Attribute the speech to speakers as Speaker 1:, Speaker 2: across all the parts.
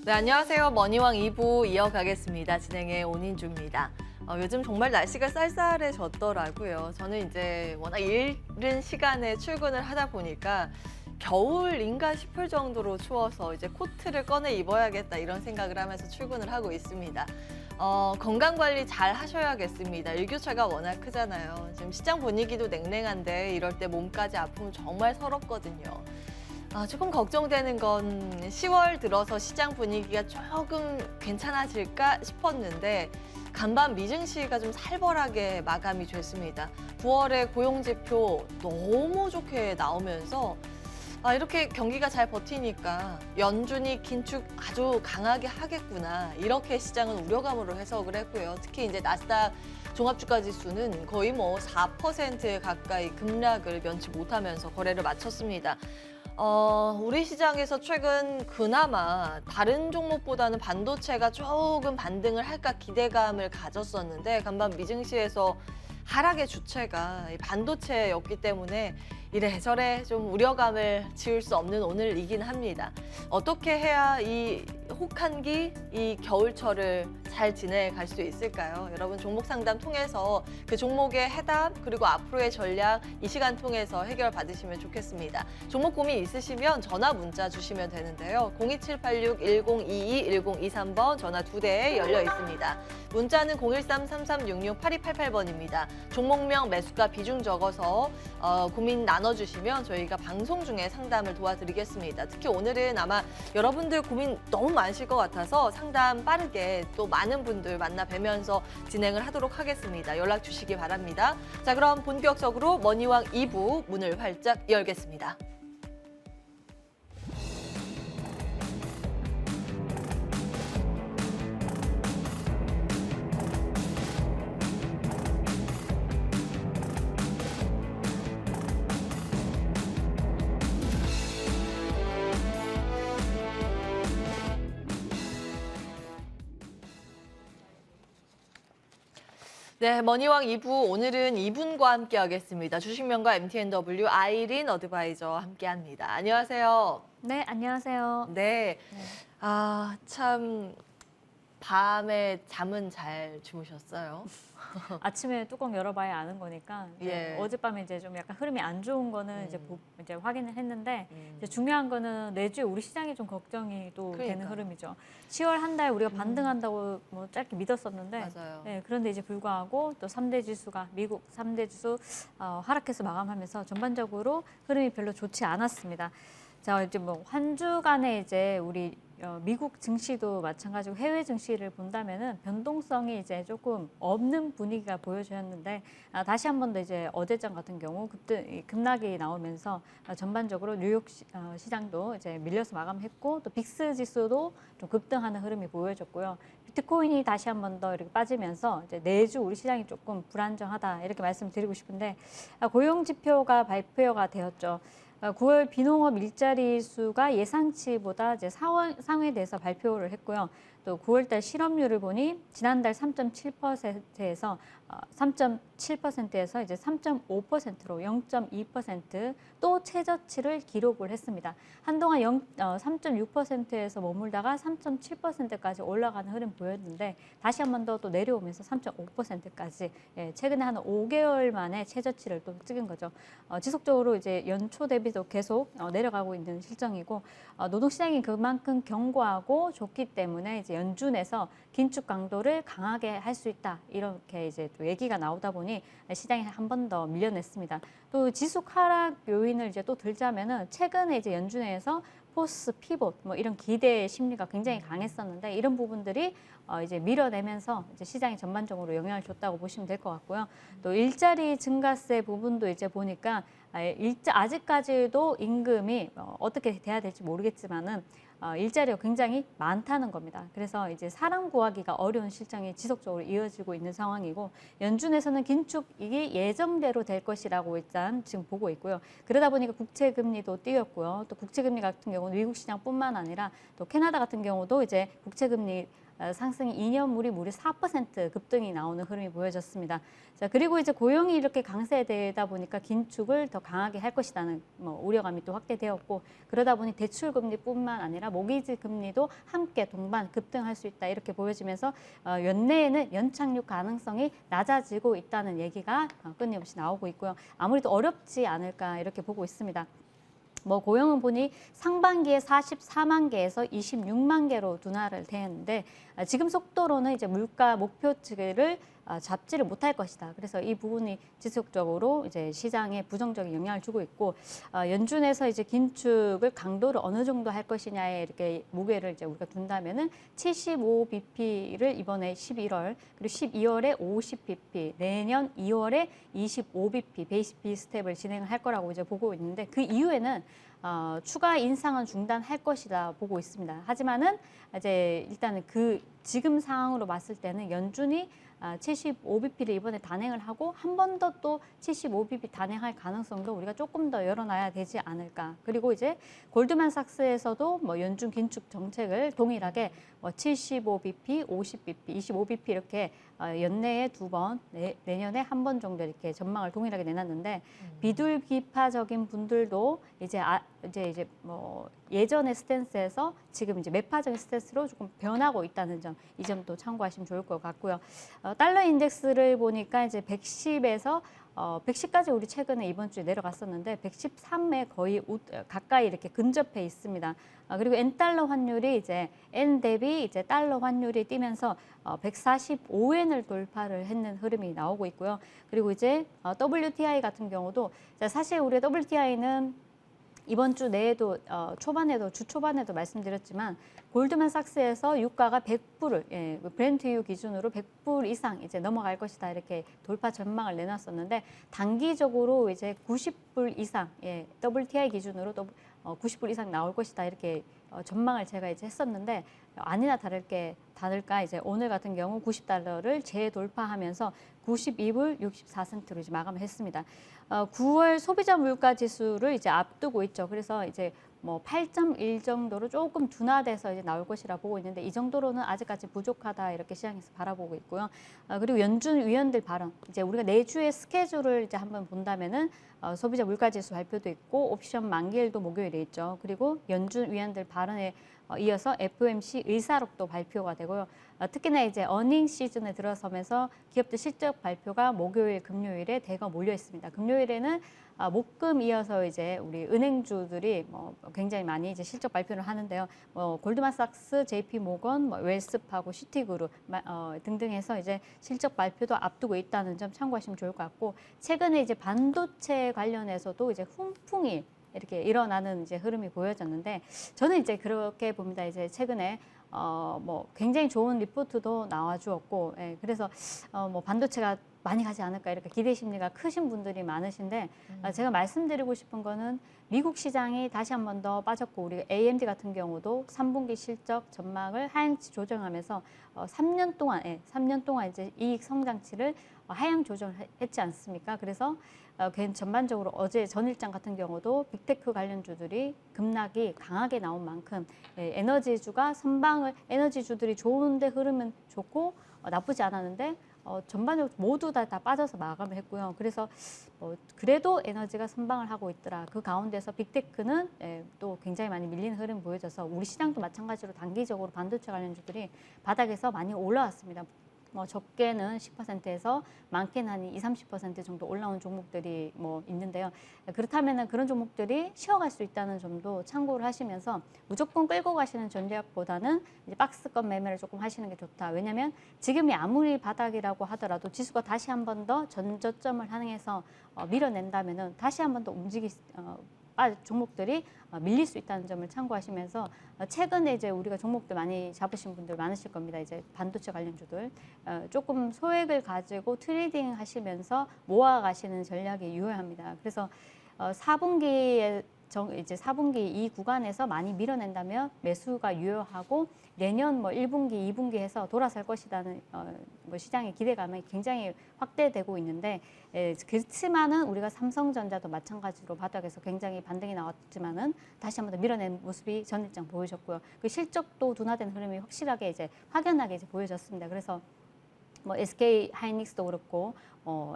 Speaker 1: 네, 안녕하세요. 머니왕 2부 이어가겠습니다. 진행의 온인주입니다. 요즘 정말 날씨가 쌀쌀해졌더라고요. 저는 이제 워낙 이른 시간에 출근을 하다 보니까 겨울인가 싶을 정도로 추워서 이제 코트를 꺼내 입어야겠다 이런 생각을 하면서 출근을 하고 있습니다. 건강 관리 잘 하셔야겠습니다. 일교차가 워낙 크잖아요. 지금 시장 분위기도 냉랭한데 이럴 때 몸까지 아프면 정말 서럽거든요. 조금 걱정되는 건 10월 들어서 시장 분위기가 조금 괜찮아질까 싶었는데 간밤 미증시가 좀 살벌하게 마감이 됐습니다. 9월에 고용지표 너무 좋게 나오면서 이렇게 경기가 잘 버티니까 연준이 긴축 아주 강하게 하겠구나 이렇게 시장은 우려감으로 해석을 했고요. 특히 이제 나스닥 종합주가지수는 거의 뭐 4% 가까이 급락을 면치 못하면서 거래를 마쳤습니다. 우리 시장에서 최근 그나마 다른 종목보다는 반도체가 조금 반등을 할까 기대감을 가졌었는데 간밤 미증시에서 하락의 주체가 반도체였기 때문에 이래저래 좀 우려감을 지울 수 없는 오늘이긴 합니다. 어떻게 해야 이 혹한기, 이 겨울철을 잘 지내갈 수 있을까요? 여러분 종목 상담 통해서 그 종목의 해답 그리고 앞으로의 전략 이 시간 통해서 해결 받으시면 좋겠습니다. 종목 고민 있으시면 전화 문자 주시면 되는데요. 02786-1022-1023번 전화 2대 열려 있습니다. 문자는 013-3366-8288번입니다. 종목명, 매수가, 비중 적어서 고민 나눠주시면 저희가 방송 중에 상담을 도와드리겠습니다. 특히 오늘은 아마 여러분들 고민 너무 많으실 것 같아서 상담 빠르게 또 많은 분들 만나 뵈면서 진행을 하도록 하겠습니다. 연락 주시기 바랍니다. 자, 그럼 본격적으로 머니왕 2부 문을 활짝 열겠습니다. 네, 머니왕 2부 오늘은 이분과 함께 하겠습니다. 주식명가 MTNW 아이린 어드바이저와 함께합니다. 안녕하세요.
Speaker 2: 네, 안녕하세요.
Speaker 1: 네, 참 밤에 잠은 잘 주무셨어요?
Speaker 2: 아침에 뚜껑 열어봐야 아는 거니까
Speaker 1: 예.
Speaker 2: 어젯밤에 이제 좀 약간 흐름이 안 좋은 거는 이제 확인을 했는데 이제 중요한 거는 내주에 우리 시장이 좀 걱정이 또 되는 흐름이죠. 10월 한 달 우리가 반등한다고 뭐 짧게 믿었었는데
Speaker 1: 맞아요.
Speaker 2: 네, 그런데 이제 불구하고 또 3대 지수가 미국 3대 지수 하락해서 마감하면서 전반적으로 흐름이 별로 좋지 않았습니다. 자, 이제 뭐 한 주간에 이제 우리 미국 증시도 마찬가지고 해외 증시를 본다면은 변동성이 이제 조금 없는 분위기가 보여졌는데 다시 한 번 더 이제 어제장 같은 경우 급락이 나오면서 전반적으로 뉴욕 시장도 이제 밀려서 마감했고 또 빅스 지수도 좀 급등하는 흐름이 보여졌고요. 비트코인이 다시 한 번 더 이렇게 빠지면서 이제 내주 우리 시장이 조금 불안정하다 이렇게 말씀드리고 싶은데 고용 지표가 발표가 되었죠. 9월 비농업 일자리 수가 예상치보다 이제 상회돼서 발표를 했고요. 또 9월달 실업률을 보니 지난달 3.7%에서 3.7%에서 이제 3.5%로 0.2% 최저치를 기록을 했습니다. 한동안 3.6%에서 머물다가 3.7%까지 올라가는 흐름 보였는데 다시 한 번 더 또 내려오면서 3.5%까지 최근에 한 5개월 만에 최저치를 또 찍은 거죠. 지속적으로 이제 연초 대비도 계속 내려가고 있는 실정이고 노동시장이 그만큼 견고하고 좋기 때문에 이제 연준에서 긴축 강도를 강하게 할 수 있다 이렇게 이제 또 얘기가 나오다 보니 시장이 한 번 더 밀려냈습니다. 또 지수 하락 요인을 이제 또 들자면은 최근에 이제 연준에서 포스 피봇 뭐 이런 기대 심리가 굉장히 강했었는데 이런 부분들이 이제 밀어내면서 이제 시장이 전반적으로 영향을 줬다고 보시면 될 것 같고요. 또 일자리 증가세 부분도 이제 보니까 아직까지도 임금이 어떻게 돼야 될지 모르겠지만은 일자리가 굉장히 많다는 겁니다. 그래서 이제 사람 구하기가 어려운 실정이 지속적으로 이어지고 있는 상황이고 연준에서는 긴축이 예정대로 될 것이라고 일단 지금 보고 있고요. 그러다 보니까 국채금리도 뛰었고요. 또 국채금리 같은 경우는 미국 시장뿐만 아니라 또 캐나다 같은 경우도 이제 국채금리 상승이 2년물이 무려 4% 급등이 나오는 흐름이 보여졌습니다. 자, 그리고 이제 고용이 이렇게 강세되다 보니까 긴축을 더 강하게 할 것이라는 우려감이 또 확대되었고, 그러다 보니 대출 금리뿐만 아니라 모기지 금리도 함께 동반 급등할 수 있다 이렇게 보여지면서 연내에는 연착륙 가능성이 낮아지고 있다는 얘기가 끊임없이 나오고 있고요. 아무래도 어렵지 않을까 이렇게 보고 있습니다. 고용은 보니 상반기에 44만 개에서 26만 개로 둔화를 되었는데, 지금 속도로는 이제 물가 목표치를 잡지를 못할 것이다. 그래서 이 부분이 지속적으로 이제 시장에 부정적인 영향을 주고 있고, 연준에서 이제 긴축을 강도를 어느 정도 할 것이냐에 이렇게 무게를 이제 우리가 둔다면은 75bp를 이번에 11월, 그리고 12월에 50bp, 내년 2월에 25bp 베이스 스텝을 진행을 할 거라고 이제 보고 있는데, 그 이후에는 추가 인상은 중단할 것이다 보고 있습니다. 하지만은 이제 일단은 그 지금 상황으로 봤을 때는 연준이 75bp를 이번에 단행을 하고 한 번 더 또 75bp 단행할 가능성도 우리가 조금 더 열어놔야 되지 않을까. 그리고 이제 골드만삭스에서도 연준 긴축 정책을 동일하게 75bp, 50bp, 25bp 이렇게 연내에 2번, 내년에 한 번 정도 이렇게 전망을 동일하게 내놨는데, 비둘기파적인 분들도 이제 예전의 스탠스에서 지금 이제 매파적인 스탠스로 조금 변하고 있다는 점, 이 점도 참고하시면 좋을 것 같고요. 달러 인덱스를 보니까 이제 110에서 110까지 우리 최근에 이번 주에 내려갔었는데 113에 거의 가까이 이렇게 근접해 있습니다. 그리고 엔달러 환율이 이제 엔 대비 이제 달러 환율이 뛰면서 145엔을 돌파를 했는 흐름이 나오고 있고요. 그리고 이제 WTI 같은 경우도 사실 우리가 WTI는 이번 주 내에도 주 초반에도 말씀드렸지만 골드만삭스에서 유가가 100불을 브렌트유 기준으로 100불 이상 이제 넘어갈 것이다 이렇게 돌파 전망을 내놨었는데, 단기적으로 이제 90불 이상 WTI 기준으로 또 90불 이상 나올 것이다 이렇게 전망을 제가 이제 했었는데, 아니나 다를까 이제 오늘 같은 경우 90달러를 재돌파하면서 92불 64센트로 이제 마감을 했습니다. 9월 소비자 물가 지수를 이제 앞두고 있죠. 그래서 이제 8.1 정도로 조금 둔화돼서 이제 나올 것이라 보고 있는데, 이 정도로는 아직까지 부족하다 이렇게 시장에서 바라보고 있고요. 그리고 연준 위원들 발언, 이제 우리가 내주의 스케줄을 이제 한번 본다면은 소비자 물가 지수 발표도 있고 옵션 만기일도 목요일에 있죠. 그리고 연준 위원들 발언에 이어서 FOMC 의사록도 발표가 되고요. 특히나 이제 어닝 시즌에 들어서면서 기업들 실적 발표가 목요일, 금요일에 대거 몰려 있습니다. 금요일에는 목금 이어서 이제 우리 은행주들이 굉장히 많이 이제 실적 발표를 하는데요. 골드만삭스, JP모건, 웰스파고 시티그룹 등등해서 이제 실적 발표도 앞두고 있다는 점 참고하시면 좋을 것 같고, 최근에 이제 반도체 관련해서도 이제 훈풍이 이렇게 일어나는 이제 흐름이 보여졌는데, 저는 이제 그렇게 봅니다. 이제 최근에 굉장히 좋은 리포트도 나와주었고, 그래서 반도체가 많이 가지 않을까 이렇게 기대 심리가 크신 분들이 많으신데, 제가 말씀드리고 싶은 거는 미국 시장이 다시 한 번 더 빠졌고, 우리 AMD 같은 경우도 3분기 실적 전망을 하향치 조정하면서 3년 동안 이제 이익 성장치를 하향 조정했지 않습니까? 그래서 전반적으로 어제 전일장 같은 경우도 빅테크 관련주들이 급락이 강하게 나온 만큼 에너지주가 에너지주들이 좋은데 흐름은 좋고 나쁘지 않았는데 전반적으로 모두 다 빠져서 마감을 했고요. 그래서 그래도 에너지가 선방을 하고 있더라. 그 가운데서 빅테크는 또 굉장히 많이 밀리는 흐름을 보여줘서 우리 시장도 마찬가지로 단기적으로 반도체 관련주들이 바닥에서 많이 올라왔습니다. 적게는 10%에서 많게는 한 20-30% 정도 올라온 종목들이 있는데요. 그렇다면 그런 종목들이 쉬어갈 수 있다는 점도 참고를 하시면서 무조건 끌고 가시는 전략보다는 이제 박스권 매매를 조금 하시는 게 좋다. 왜냐하면 지금이 아무리 바닥이라고 하더라도 지수가 다시 한 번 더 전저점을 향해서 밀어낸다면은 다시 한 번 더 종목들이 밀릴 수 있다는 점을 참고하시면서, 최근에 이제 우리가 종목들 많이 잡으신 분들 많으실 겁니다. 이제 반도체 관련주들 조금 소액을 가지고 트레이딩 하시면서 모아가시는 전략이 유효합니다. 그래서 4분기에 이제 4분기 이 구간에서 많이 밀어낸다면 매수가 유효하고 내년 뭐 1분기, 2분기 해서 돌아설 것이라는 뭐 시장의 기대감이 굉장히 확대되고 있는데 그렇지만은 우리가 삼성전자도 마찬가지로 바닥에서 굉장히 반등이 나왔지만은 다시 한번 더 밀어낸 모습이 전일장 보여줬고요. 그 실적도 둔화된 흐름이 확실하게 이제 확연하게 이제 보여졌습니다. 그래서 뭐 SK 하이닉스도 그렇고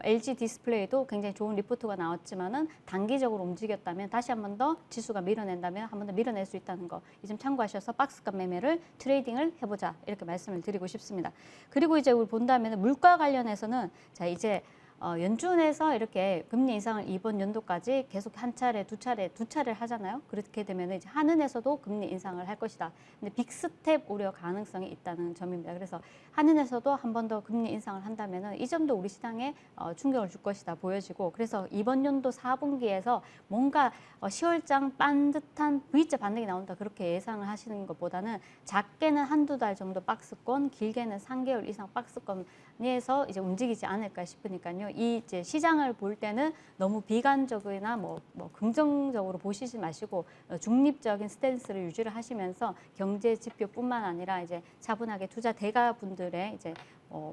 Speaker 2: LG 디스플레이도 굉장히 좋은 리포트가 나왔지만은 단기적으로 움직였다면 다시 한 번 더 지수가 밀어낸다면 한 번 더 밀어낼 수 있다는 거 이 점 참고하셔서 박스값 매매를 트레이딩을 해보자 이렇게 말씀을 드리고 싶습니다. 그리고 이제 우리 본다면 물가 관련해서는 자 이제 연준에서 이렇게 금리 인상을 이번 연도까지 계속 한 차례, 두 차례를 하잖아요. 그렇게 되면 이제 한은에서도 금리 인상을 할 것이다. 근데 빅스텝 우려 가능성이 있다는 점입니다. 그래서 한은에서도 한 번 더 금리 인상을 한다면은 이 점도 우리 시장에 충격을 줄 것이다 보여지고 그래서 이번 연도 4분기에서 뭔가 10월장 반듯한 V자 반등이 나온다 그렇게 예상을 하시는 것보다는 작게는 한두 달 정도 박스권, 길게는 3개월 이상 박스권에서 이제 움직이지 않을까 싶으니까요. 이 이제 시장을 볼 때는 너무 비관적이나 뭐 긍정적으로 보시지 마시고 중립적인 스탠스를 유지를 하시면서 경제 지표뿐만 아니라 이제 차분하게 투자 대가분들의 이제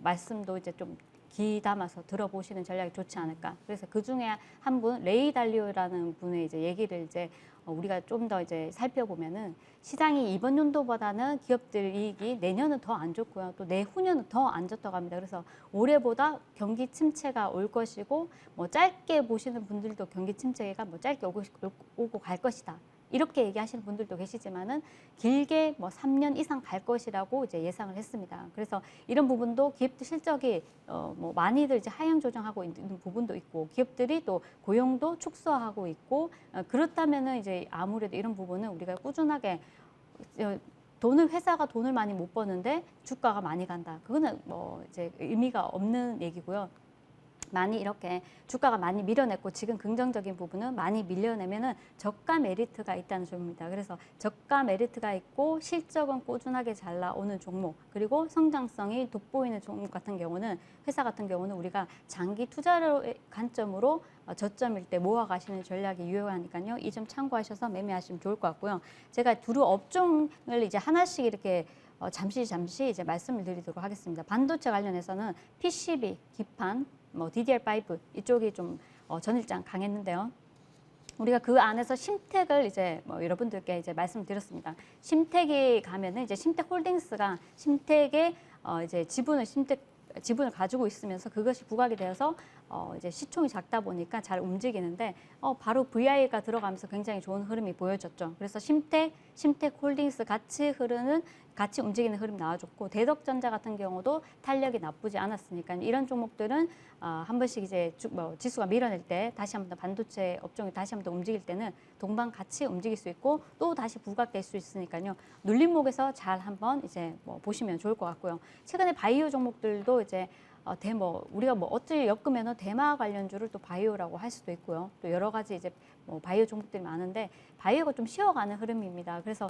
Speaker 2: 말씀도 이제 좀 귀 담아서 들어보시는 전략이 좋지 않을까. 그래서 그 중에 한 분 레이 달리오라는 분의 이제 얘기를 이제 우리가 좀 더 이제 살펴보면은 시장이 이번 연도보다는 기업들 이익이 내년은 더 안 좋고요. 또 내후년은 더 안 좋다고 합니다. 그래서 올해보다 경기 침체가 올 것이고 뭐 짧게 보시는 분들도 경기 침체가 뭐 짧게 오고 갈 것이다. 이렇게 얘기하시는 분들도 계시지만은 길게 뭐 3년 이상 갈 것이라고 이제 예상을 했습니다. 그래서 이런 부분도 기업들 실적이 뭐 많이들 이제 하향 조정하고 있는 부분도 있고 기업들이 또 고용도 축소하고 있고 그렇다면은 이제 아무래도 이런 부분은 우리가 꾸준하게 회사가 돈을 많이 못 버는데 주가가 많이 간다. 그거는 뭐 이제 의미가 없는 얘기고요. 많이 이렇게 주가가 많이 밀어냈고 지금 긍정적인 부분은 많이 밀려내면은 저가 메리트가 있다는 점입니다. 그래서 저가 메리트가 있고 실적은 꾸준하게 잘 나오는 종목 그리고 성장성이 돋보이는 종목 같은 경우는 회사 같은 경우는 우리가 장기 투자를 관점으로 저점일 때 모아가시는 전략이 유효하니까요. 이 점 참고하셔서 매매하시면 좋을 것 같고요. 제가 두루 업종을 이제 하나씩 이렇게 잠시 이제 말씀을 드리도록 하겠습니다. 반도체 관련해서는 PCB, 기판, 뭐 DDR5 이쪽이 좀 전일장 강했는데요. 우리가 그 안에서 심택을 이제 뭐 여러분들께 이제 말씀드렸습니다. 심택이 가면은 이제 심택홀딩스가 심택의 이제 지분을 가지고 있으면서 그것이 부각이 되어서 이제 시총이 작다 보니까 잘 움직이는데 바로 VI가 들어가면서 굉장히 좋은 흐름이 보여졌죠. 그래서 심택홀딩스 같이 움직이는 흐름 나와줬고 대덕전자 같은 경우도 탄력이 나쁘지 않았으니까 이런 종목들은 한 번씩 이제 지수가 밀어낼 때 다시 한번 더 반도체 업종이 다시 한번 더 움직일 때는 동반 같이 움직일 수 있고 또 다시 부각될 수 있으니까요. 눌림목에서 잘 한번 이제 보시면 좋을 것 같고요. 최근에 바이오 종목들도 이제 우리가 어찌 엮으면은 대마 관련주를 또 바이오라고 할 수도 있고요. 또 여러 가지 이제 바이오 종목들이 많은데 바이오가 좀 쉬어가는 흐름입니다. 그래서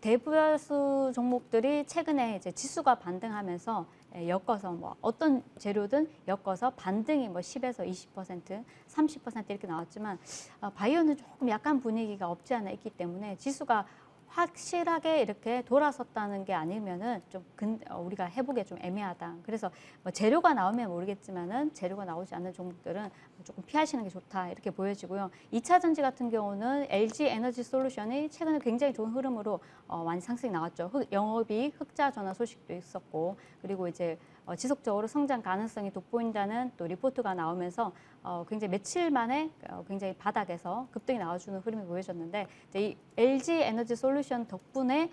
Speaker 2: 대부수 종목들이 최근에 이제 지수가 반등하면서 엮어서 어떤 재료든 엮어서 반등이 10에서 20%, 30% 이렇게 나왔지만 바이오는 조금 약간 분위기가 없지 않아 있기 때문에 지수가 확실하게 이렇게 돌아섰다는 게 아니면은 좀 우리가 해보기 좀 애매하다. 그래서 재료가 나오면 모르겠지만은 재료가 나오지 않는 종목들은 조금 피하시는 게 좋다 이렇게 보여지고요. 2차 전지 같은 경우는 LG 에너지 솔루션이 최근에 굉장히 좋은 흐름으로 많이 상승이 나왔죠. 영업이익 흑자 전환 소식도 있었고 그리고 이제 지속적으로 성장 가능성이 돋보인다는 또 리포트가 나오면서 굉장히 며칠 만에 굉장히 바닥에서 급등이 나와주는 흐름이 보여졌는데 이 LG 에너지 솔루션 덕분에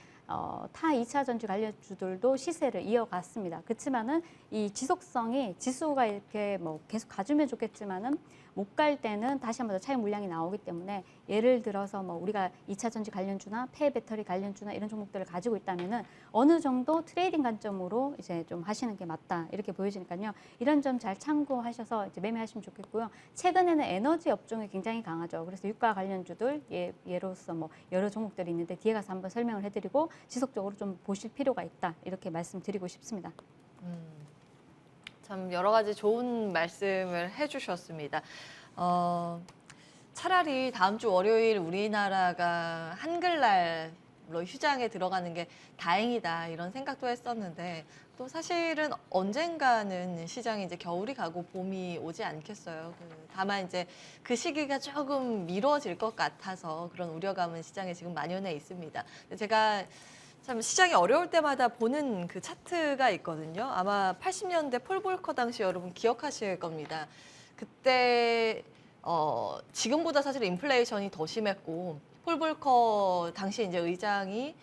Speaker 2: 타 2차 전지 관련주들도 시세를 이어갔습니다. 그렇지만은 이 지속성이 지수가 이렇게 계속 가주면 좋겠지만은 못 갈 때는 다시 한번 더 차익 물량이 나오기 때문에 예를 들어서 우리가 2차 전지 관련주나 폐 배터리 관련주나 이런 종목들을 가지고 있다면은 어느 정도 트레이딩 관점으로 이제 좀 하시는 게 맞다 이렇게 보여지니까요. 이런 점 잘 참고하셔서 이제 매매하시면 좋겠고요. 최근에는 에너지 업종이 굉장히 강하죠. 그래서 유가 관련주들 예로서 여러 종목들이 있는데 뒤에 가서 한번 설명을 해드리고 지속적으로 좀 보실 필요가 있다 이렇게 말씀드리고 싶습니다.
Speaker 1: 참 여러 가지 좋은 말씀을 해주셨습니다. 차라리 다음 주 월요일 우리나라가 한글날로 휴장에 들어가는 게 다행이다 이런 생각도 했었는데 또 사실은 언젠가는 시장이 이제 겨울이 가고 봄이 오지 않겠어요. 다만 이제 그 시기가 조금 미뤄질 것 같아서 그런 우려감은 시장에 지금 만연해 있습니다. 근데 제가 참 시장이 어려울 때마다 보는 그 차트가 있거든요. 아마 80년대 폴 볼커 당시 여러분 기억하실 겁니다. 그때 지금보다 사실 인플레이션이 더 심했고 폴 볼커 당시 이제 의장이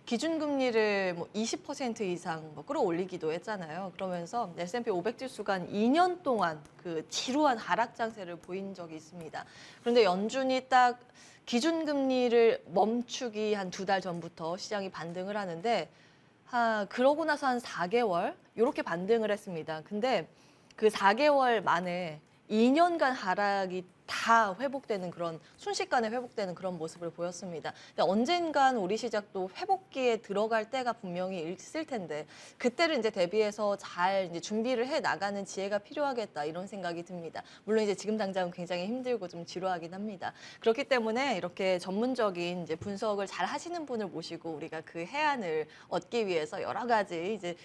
Speaker 1: 기준금리를 뭐 20% 이상 뭐 끌어올리기도 했잖아요. 그러면서 S&P 500 지수가 한 2년 동안 그 지루한 하락 장세를 보인 적이 있습니다. 그런데 연준이 딱 기준금리를 멈추기 한 2달 전부터 시장이 반등을 하는데 그러고 나서 한 4개월 이렇게 반등을 했습니다. 근데 그 4개월 만에 2년간 하락이 다 회복되는 그런 순식간에 회복되는 그런 모습을 보였습니다. 근데 언젠간 우리 시장도 회복기에 들어갈 때가 분명히 있을 텐데 그때를 이제 대비해서 잘 이제 준비를 해 나가는 지혜가 필요하겠다 이런 생각이 듭니다. 물론 이제 지금 당장은 굉장히 힘들고 좀 지루하긴 합니다. 그렇기 때문에 이렇게 전문적인 이제 분석을 잘 하시는 분을 모시고 우리가 그 해안을 얻기 위해서 여러 가지 이제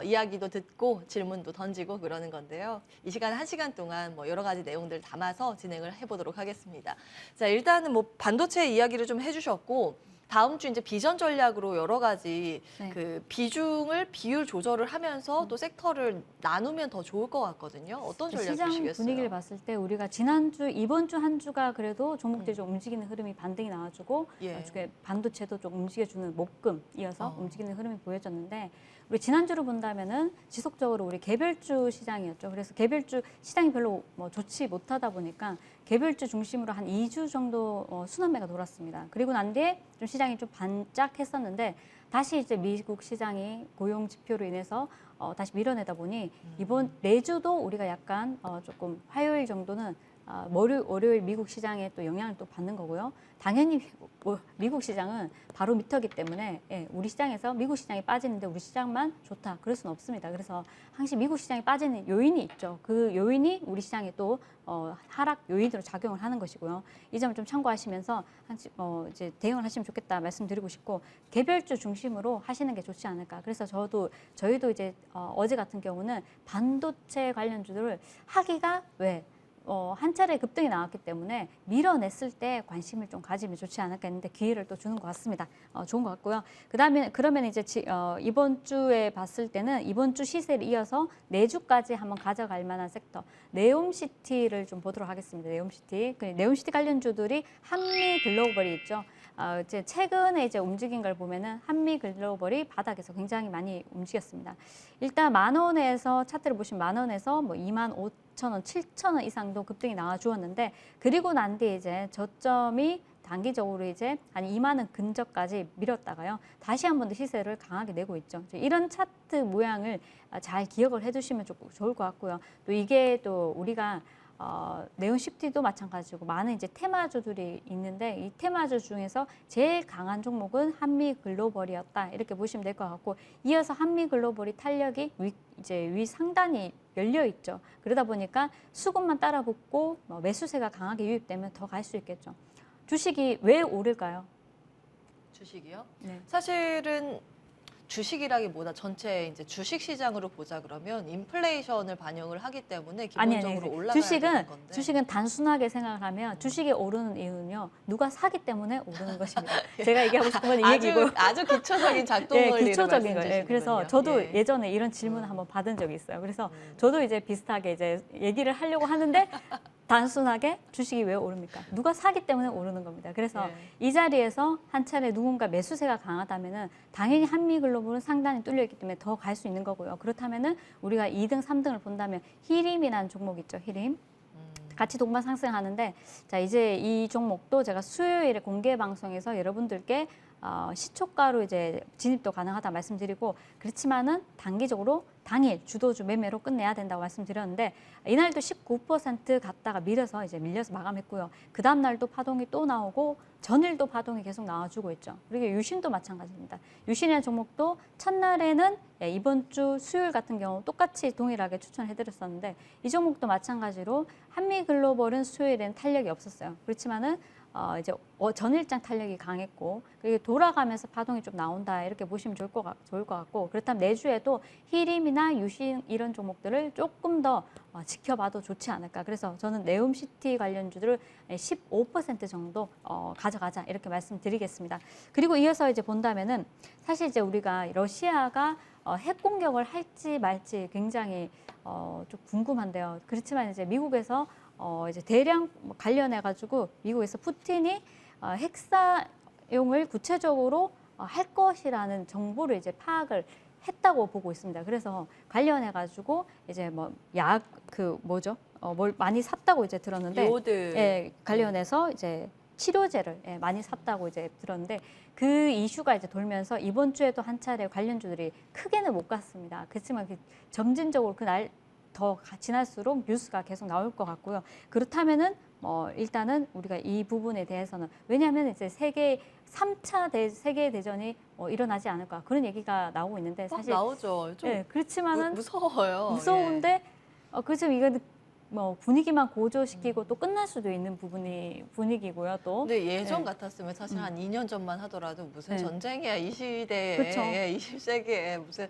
Speaker 1: 이야기도 듣고 질문도 던지고 그러는 건데요. 이 시간 1시간 동안 뭐 여러 가지 내용들 담아서 진행을 해보도록 하겠습니다. 자, 일단은 뭐 반도체 이야기를 좀 해주셨고 다음 주 이제 비전 전략으로 여러 가지
Speaker 2: 네.
Speaker 1: 그 비율 조절을 하면서 또 섹터를 나누면 더 좋을 것 같거든요. 어떤 전략
Speaker 2: 시장
Speaker 1: 주시겠어요?
Speaker 2: 분위기를 봤을 때 우리가 지난주, 이번 주 한 주가 그래도 종목들이 좀 움직이는 흐름이 반등이 나와주고
Speaker 1: 예.
Speaker 2: 나중에 반도체도 좀 움직여주는 목금 이어서
Speaker 1: 어.
Speaker 2: 움직이는 흐름이 보여졌는데 우리 지난주로 본다면은 지속적으로 우리 개별주 시장이었죠. 그래서 개별주 시장이 별로 뭐 좋지 못하다 보니까 개별주 중심으로 한 2주 정도 순환매가 돌았습니다. 그리고 난 뒤에 좀 시장이 좀 반짝했었는데 다시 이제 미국 시장이 고용 지표로 인해서 다시 밀어내다 보니 이번 내주도 우리가 약간 조금 화요일 정도는 월요일 미국 시장에 또 영향을 또 받는 거고요. 당연히 미국 시장은 바로 미터기 때문에 우리 시장에서 미국 시장이 빠지는데 우리 시장만 좋다. 그럴 수는 없습니다. 그래서 항상 미국 시장이 빠지는 요인이 있죠. 그 요인이 우리 시장에 또 하락 요인으로 작용을 하는 것이고요. 이 점을 좀 참고하시면서 이제 대응을 하시면 좋겠다 말씀드리고 싶고 개별주 중심으로 하시는 게 좋지 않을까. 그래서 저희도 이제 어제 같은 경우는 반도체 관련주들을 하기가 한 차례 급등이 나왔기 때문에 밀어냈을 때 관심을 좀 가지면 좋지 않을까 했는데 기회를 또 주는 것 같습니다. 좋은 것 같고요. 그러면 이제 이번 주에 봤을 때는 이번 주 시세를 이어서 내주까지 한번 가져갈 만한 섹터 네옴시티를 좀 보도록 하겠습니다. 네옴시티. 네옴시티 관련주들이 한미 글로벌이 있죠. 이제 최근에 이제 움직인 걸 보면은 한미 글로벌이 바닥에서 굉장히 많이 움직였습니다. 일단 10,000원에서 차트를 보시면 10,000원에서 뭐 25,000원, 7,000원 이상도 급등이 나와 주었는데 그리고 난 뒤에 이제 저점이 단기적으로 이제 한 2만 원 근접까지 밀었다가요. 다시 한 번 더 시세를 강하게 내고 있죠. 이런 차트 모양을 잘 기억을 해두시면 좋을 것 같고요. 또 이게 또 우리가 네온시티도 마찬가지고 많은 이제 테마주들이 있는데 이 테마주 중에서 제일 강한 종목은 한미 글로벌이었다 이렇게 보시면 될 것 같고 이어서 한미 글로벌이 탄력이 위 상단이 열려 있죠. 그러다 보니까 수급만 따라 붙고 매수세가 강하게 유입되면 더 갈 수 있겠죠. 주식이 왜 오를까요?
Speaker 1: 주식이요?
Speaker 2: 네.
Speaker 1: 사실은 주식이라기보다 전체 이제 주식 시장으로 보자 그러면 인플레이션을 반영을 하기 때문에 기본적으로 올라가야 되는 건데.
Speaker 2: 주식은 단순하게 생각을 하면 주식이 오르는 이유는요. 누가 사기 때문에 오르는 것입니다. 제가 얘기하고 싶은 건 이 얘기고.
Speaker 1: 아주 기초적인 작동 원리를
Speaker 2: 기초적인 거예요. 그래서 저도
Speaker 1: 예.
Speaker 2: 예전에 이런 질문을 한번 받은 적이 있어요. 그래서 저도 이제 비슷하게 이제 얘기를 하려고 하는데 단순하게 주식이 왜 오릅니까? 누가 사기 때문에 오르는 겁니다. 그래서 이 자리에서 한 차례 누군가 매수세가 강하다면은 당연히 한미글로벌은 상단이 뚫려 있기 때문에 더 갈 수 있는 거고요. 그렇다면은 우리가 2등, 3등을 본다면 히림이라는 종목 있죠. 히림. 같이 동반 상승하는데 자 이제 이 종목도 제가 수요일에 공개 방송에서 여러분들께 시초가로 이제 진입도 가능하다 말씀드리고 그렇지만은 단기적으로 당일 주도주 매매로 끝내야 된다고 말씀드렸는데 이날도 19% 갔다가 밀려서 마감했고요. 그 다음 날도 파동이 또 나오고 전일도 파동이 계속 나와주고 있죠. 그리고 유신도 마찬가지입니다. 유신이라는 종목도 첫날에는 이번 주 수요일 같은 경우 똑같이 동일하게 추천해드렸었는데 이 종목도 마찬가지로 한미글로벌은 수요일에는 탄력이 없었어요. 그렇지만은 이제 전일장 탄력이 강했고 그리고 돌아가면서 파동이 좀 나온다 이렇게 보시면 좋을 것 같고 그렇다면 내주에도 히림이나 유신 이런 종목들을 조금 더 지켜봐도 좋지 않을까. 그래서 저는 네옴시티 관련주들을 15% 정도 가져가자 이렇게 말씀드리겠습니다. 그리고 이어서 이제 본다면은 사실 이제 우리가 러시아가 핵 공격을 할지 말지 굉장히 좀 궁금한데요. 그렇지만 이제 미국에서 이제 대량 관련해 가지고 미국에서 푸틴이 핵사용을 구체적으로 할 것이라는 정보를 이제 파악을 했다고 보고 있습니다. 그래서 관련해 가지고 이제 뭐 뭘 많이 샀다고 이제 들었는데
Speaker 1: 요오드
Speaker 2: 관련해서 이제 치료제를 많이 샀다고 이제 들었는데 그 이슈가 이제 돌면서 이번 주에도 한 차례 관련주들이 크게는 못 갔습니다. 그렇지만 점진적으로 그날 더 지날수록 뉴스가 계속 나올 것 같고요. 그렇다면은 일단은 우리가 이 부분에 대해서는 왜냐하면 이제 세계 대전이 일어나지 않을까 그런 얘기가 나오고 있는데 사실
Speaker 1: 나오죠. 좀
Speaker 2: 그렇지만은
Speaker 1: 무서워요.
Speaker 2: 무서운데 그렇지만 이거 뭐 분위기만 고조시키고 또 끝날 수도 있는 분위기고요. 또
Speaker 1: 근데 예전 같았으면 사실 한 2년 전만 하더라도 무슨 전쟁이야 이 시대에
Speaker 2: 그쵸.
Speaker 1: 20세기에 무슨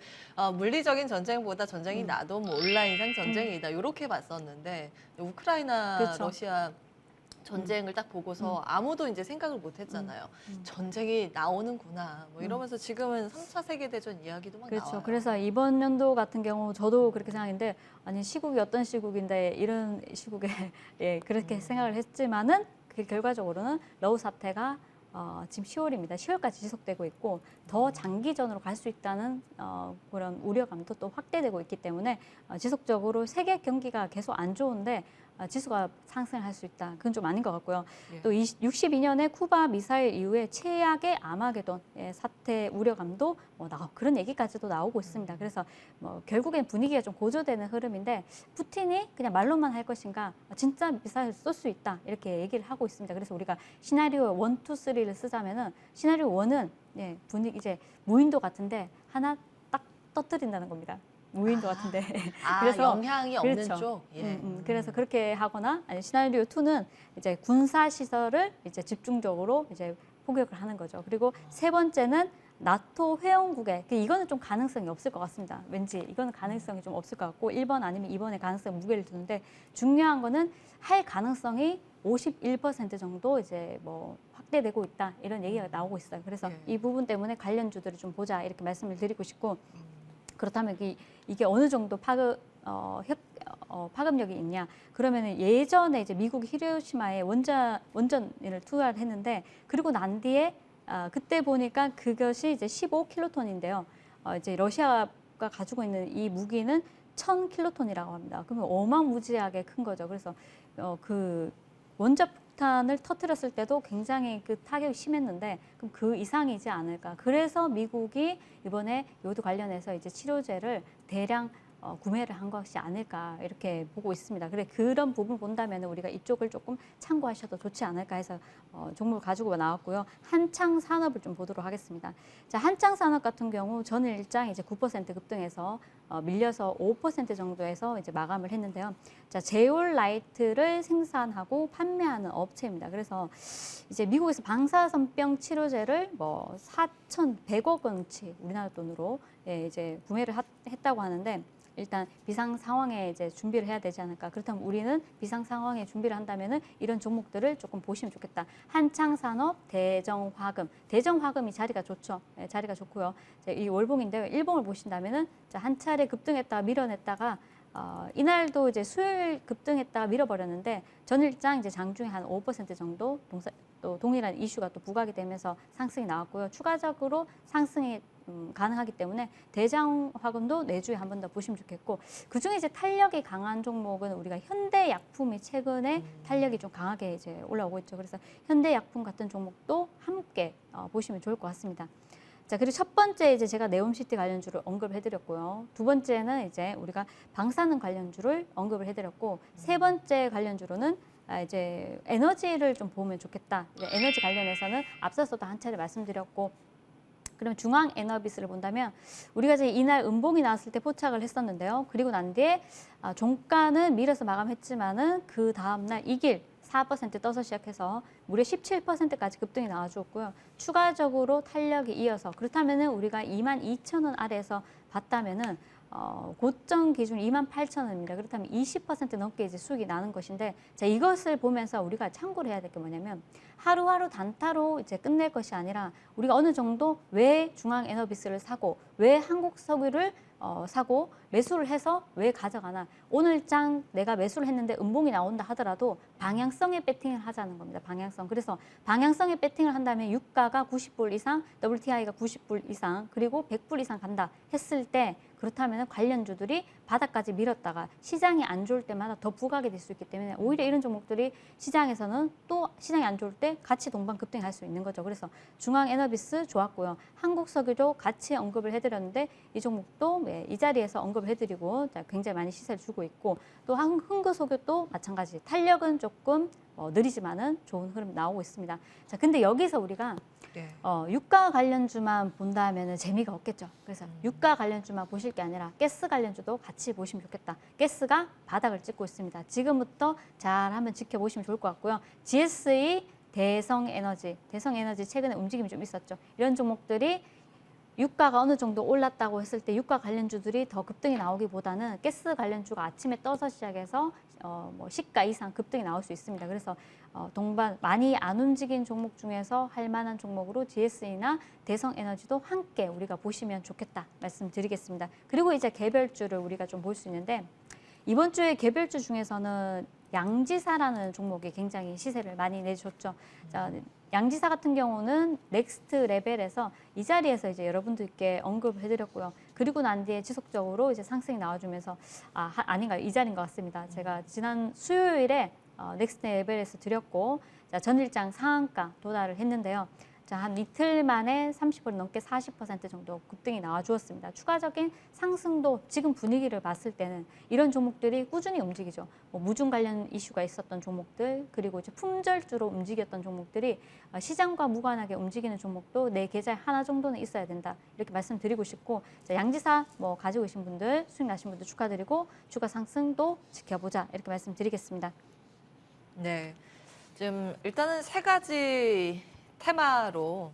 Speaker 1: 물리적인 전쟁보다 전쟁이 나도 뭐 온라인상 전쟁이다 이렇게 봤었는데 우크라이나
Speaker 2: 그쵸.
Speaker 1: 러시아 전쟁을 딱 보고서 아무도 이제 생각을 못 했잖아요. 전쟁이 나오는구나. 뭐 이러면서 지금은 3차 세계대전 이야기도 막
Speaker 2: 그렇죠.
Speaker 1: 나와요.
Speaker 2: 그래서 이번 연도 같은 경우 저도 그렇게 생각했는데 아니 시국이 어떤 시국인데 이런 시국에 그렇게 생각을 했지만은 그 결과적으로는 러우 사태가 지금 10월입니다. 10월까지 지속되고 있고 더 장기전으로 갈 수 있다는 그런 우려감도 또 확대되고 있기 때문에 지속적으로 세계 경기가 계속 안 좋은데 지수가 상승할 수 있다. 그건 좀 아닌 것 같고요.
Speaker 1: 예.
Speaker 2: 또 62년에 쿠바 미사일 이후에 최악의 아마게돈 사태 우려감도 그런 얘기까지도 나오고 있습니다. 그래서 결국엔 분위기가 좀 고조되는 흐름인데 푸틴이 그냥 말로만 할 것인가 진짜 미사일 쏠 수 있다 이렇게 얘기를 하고 있습니다. 그래서 우리가 시나리오 1, 2, 3를 쓰자면은 시나리오 1은 분위기 이제 무인도 같은데 하나 딱 터뜨린다는 겁니다. 무인도 같은데.
Speaker 1: 그래서 영향이 없는
Speaker 2: 그렇죠.
Speaker 1: 쪽. 예.
Speaker 2: 그래서 그렇게 하거나 아니 시나리오 2는 이제 군사 시설을 이제 집중적으로 이제 포격을 하는 거죠. 그리고 세 번째는 나토 회원국에 이거는 좀 가능성이 없을 것 같습니다. 왠지 이거는 가능성이 좀 없을 것 같고 1번 아니면 2번에 가능성 무게를 두는데 중요한 거는 할 가능성이 51% 정도 이제 확대되고 있다 이런 얘기가 나오고 있어요. 그래서 이 부분 때문에 관련주들을 좀 보자 이렇게 말씀을 드리고 싶고 그렇다면 이게 어느 정도 파급력이 있냐? 그러면은 예전에 이제 미국 히로시마에 원전을 투하를 했는데 그리고 난 뒤에 그때 보니까 그것이 이제 15킬로톤인데요. 이제 러시아가 가지고 있는 이 무기는 1000킬로톤이라고 합니다. 그러면 어마무지하게 큰 거죠. 그래서 그 원자폭탄을 터뜨렸을 때도 굉장히 그 타격이 심했는데 그럼 그 이상이지 않을까. 그래서 미국이 이번에 요드 관련해서 이제 치료제를 대량 구매를 한 것이 아닐까 이렇게 보고 있습니다. 그런 부분 본다면 우리가 이쪽을 조금 참고하셔도 좋지 않을까 해서 종목을 가지고 나왔고요. 한창 산업을 좀 보도록 하겠습니다. 자, 한창 산업 같은 경우 전일장 이제 9% 급등해서 밀려서 5% 정도에서 이제 마감을 했는데요. 자, 제올라이트를 생산하고 판매하는 업체입니다. 그래서 이제 미국에서 방사선병 치료제를 4,100억 원치 우리나라 돈으로 이제 구매를 했다고 하는데 일단 비상 상황에 이제 준비를 해야 되지 않을까. 그렇다면 우리는 비상 상황에 준비를 한다면은 이런 종목들을 조금 보시면 좋겠다. 한창산업, 대정화금이 자리가 좋죠. 자리가 좋고요. 이 월봉인데요. 일봉을 보신다면은 한 차례 급등했다가 밀어냈다가 이날도 이제 수요일 급등했다가 밀어버렸는데 전일장 이제 장중에 한 5% 정도 또 동일한 이슈가 또 부각이 되면서 상승이 나왔고요. 추가적으로 상승이 가능하기 때문에 대장화금도 내주에 한 번 더 보시면 좋겠고 그중에 이제 탄력이 강한 종목은 우리가 현대약품이 최근에 탄력이 좀 강하게 이제 올라오고 있죠. 그래서 현대약품 같은 종목도 함께 보시면 좋을 것 같습니다. 자, 그리고 첫 번째 이제 제가 네옴시티 관련주를 언급을 해드렸고요. 두 번째는 이제 우리가 방사능 관련주를 언급을 해드렸고 세 번째 관련주로는 이제 에너지를 좀 보면 좋겠다. 이제 에너지 관련해서는 앞서서도 한 차례 말씀드렸고, 그럼 중앙 에너비스를 본다면 우리가 이제 이날 음봉이 나왔을 때 포착을 했었는데요. 그리고 난 뒤에 종가는 밀어서 마감했지만은 그 다음 날 이길 4% 떠서 시작해서 무려 17%까지 급등이 나와주었고요. 추가적으로 탄력이 이어서 그렇다면은 우리가 22,000원 아래에서 봤다면은 고점 기준 28,000원입니다. 그렇다면 20% 넘게 이제 수익이 나는 것인데, 자, 이것을 보면서 우리가 참고를 해야 될 게 뭐냐면 하루하루 단타로 이제 끝낼 것이 아니라 우리가 어느 정도 왜 중앙 에너비스를 사고 왜 한국 석유를 사고 매수를 해서 왜 가져가나. 오늘 장 내가 매수를 했는데 음봉이 나온다 하더라도 방향성의 배팅을 하자는 겁니다. 방향성. 그래서 방향성의 배팅을 한다면 유가가 90불 이상, WTI가 90불 이상, 그리고 100불 이상 간다 했을 때, 그렇다면 관련주들이 바닥까지 밀었다가 시장이 안 좋을 때마다 더 부각이 될 수 있기 때문에 오히려 이런 종목들이 시장에서는 또 시장이 안 좋을 때 같이 동반 급등할 수 있는 거죠. 그래서 중앙 에너비스 좋았고요. 한국석유도 같이 언급을 해드렸는데 이 종목도 이 자리에서 언급을 해드리고 굉장히 많이 시세를 주고 있고, 또 흥그석유도 마찬가지 탄력은 조금 느리지만은 좋은 흐름 나오고 있습니다. 자, 근데 여기서 우리가 유가 관련주만 본다면 재미가 없겠죠. 그래서 유가 관련주만 보실 게 아니라 가스 관련주도 같이 보시면 좋겠다. 가스가 바닥을 찍고 있습니다. 지금부터 잘 한번 지켜보시면 좋을 것 같고요. GSE, 대성에너지 최근에 움직임이 좀 있었죠. 이런 종목들이 유가가 어느 정도 올랐다고 했을 때 유가 관련주들이 더 급등이 나오기보다는 가스 관련주가 아침에 떠서 시작해서 뭐 시가 이상 급등이 나올 수 있습니다. 그래서 동반 많이 안 움직인 종목 중에서 할 만한 종목으로 GSE나 대성에너지도 함께 우리가 보시면 좋겠다 말씀드리겠습니다. 그리고 이제 개별주를 우리가 좀 볼 수 있는데, 이번 주에 개별주 중에서는 양지사라는 종목이 굉장히 시세를 많이 내줬죠. 자, 양지사 같은 경우는 넥스트 레벨에서 이 자리에서 이제 여러분들께 언급을 해드렸고요. 그리고 난 뒤에 지속적으로 이제 상승이 나와주면서 아닌가요? 이 자리인 것 같습니다. 제가 지난 수요일에 넥스트 레벨에서 드렸고, 자, 전일장 상한가 도달을 했는데요. 자, 한 이틀 만에 30% 넘게 40% 정도 급등이 나와주었습니다. 추가적인 상승도 지금 분위기를 봤을 때는 이런 종목들이 꾸준히 움직이죠. 뭐 무중 관련 이슈가 있었던 종목들, 그리고 이제 품절주로 움직였던 종목들이 시장과 무관하게 움직이는 종목도 내 계좌에 하나 정도는 있어야 된다. 이렇게 말씀드리고 싶고, 자, 양지사 뭐 가지고 계신 분들, 수익 나신 분들 축하드리고 주가 상승도 지켜보자 이렇게 말씀드리겠습니다.
Speaker 1: 네, 지금 일단은 세 가지 테마로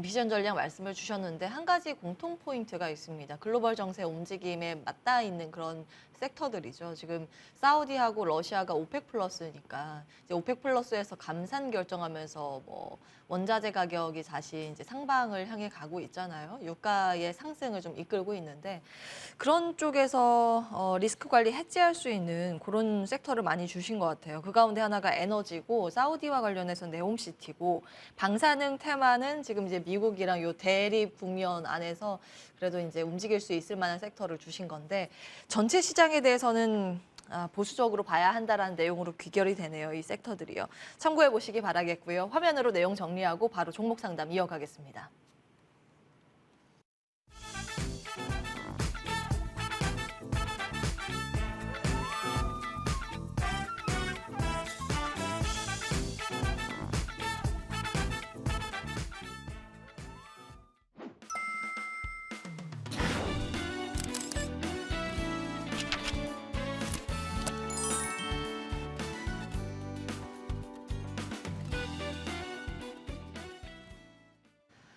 Speaker 1: 비전 전략 말씀을 주셨는데, 한 가지 공통 포인트가 있습니다. 글로벌 정세 움직임에 맞닿아 있는 그런 섹터들이죠. 지금 사우디하고 러시아가 오펙 플러스니까 이제 오펙 플러스에서 감산 결정하면서 뭐 원자재 가격이 다시 이제 상방을 향해 가고 있잖아요. 유가의 상승을 좀 이끌고 있는데, 그런 쪽에서 리스크 관리 해지할 수 있는 그런 섹터를 많이 주신 것 같아요. 그 가운데 하나가 에너지고, 사우디와 관련해서 네옴시티고, 방사능 테마는 지금 이제 미국이랑 요 대립 국면 안에서 그래도 이제 움직일 수 있을 만한 섹터를 주신 건데, 전체 시장에 대해서는 보수적으로 봐야 한다라는 내용으로 귀결이 되네요. 이 섹터들이요. 참고해 보시기 바라겠고요. 화면으로 내용 정리하고 바로 종목 상담 이어가겠습니다.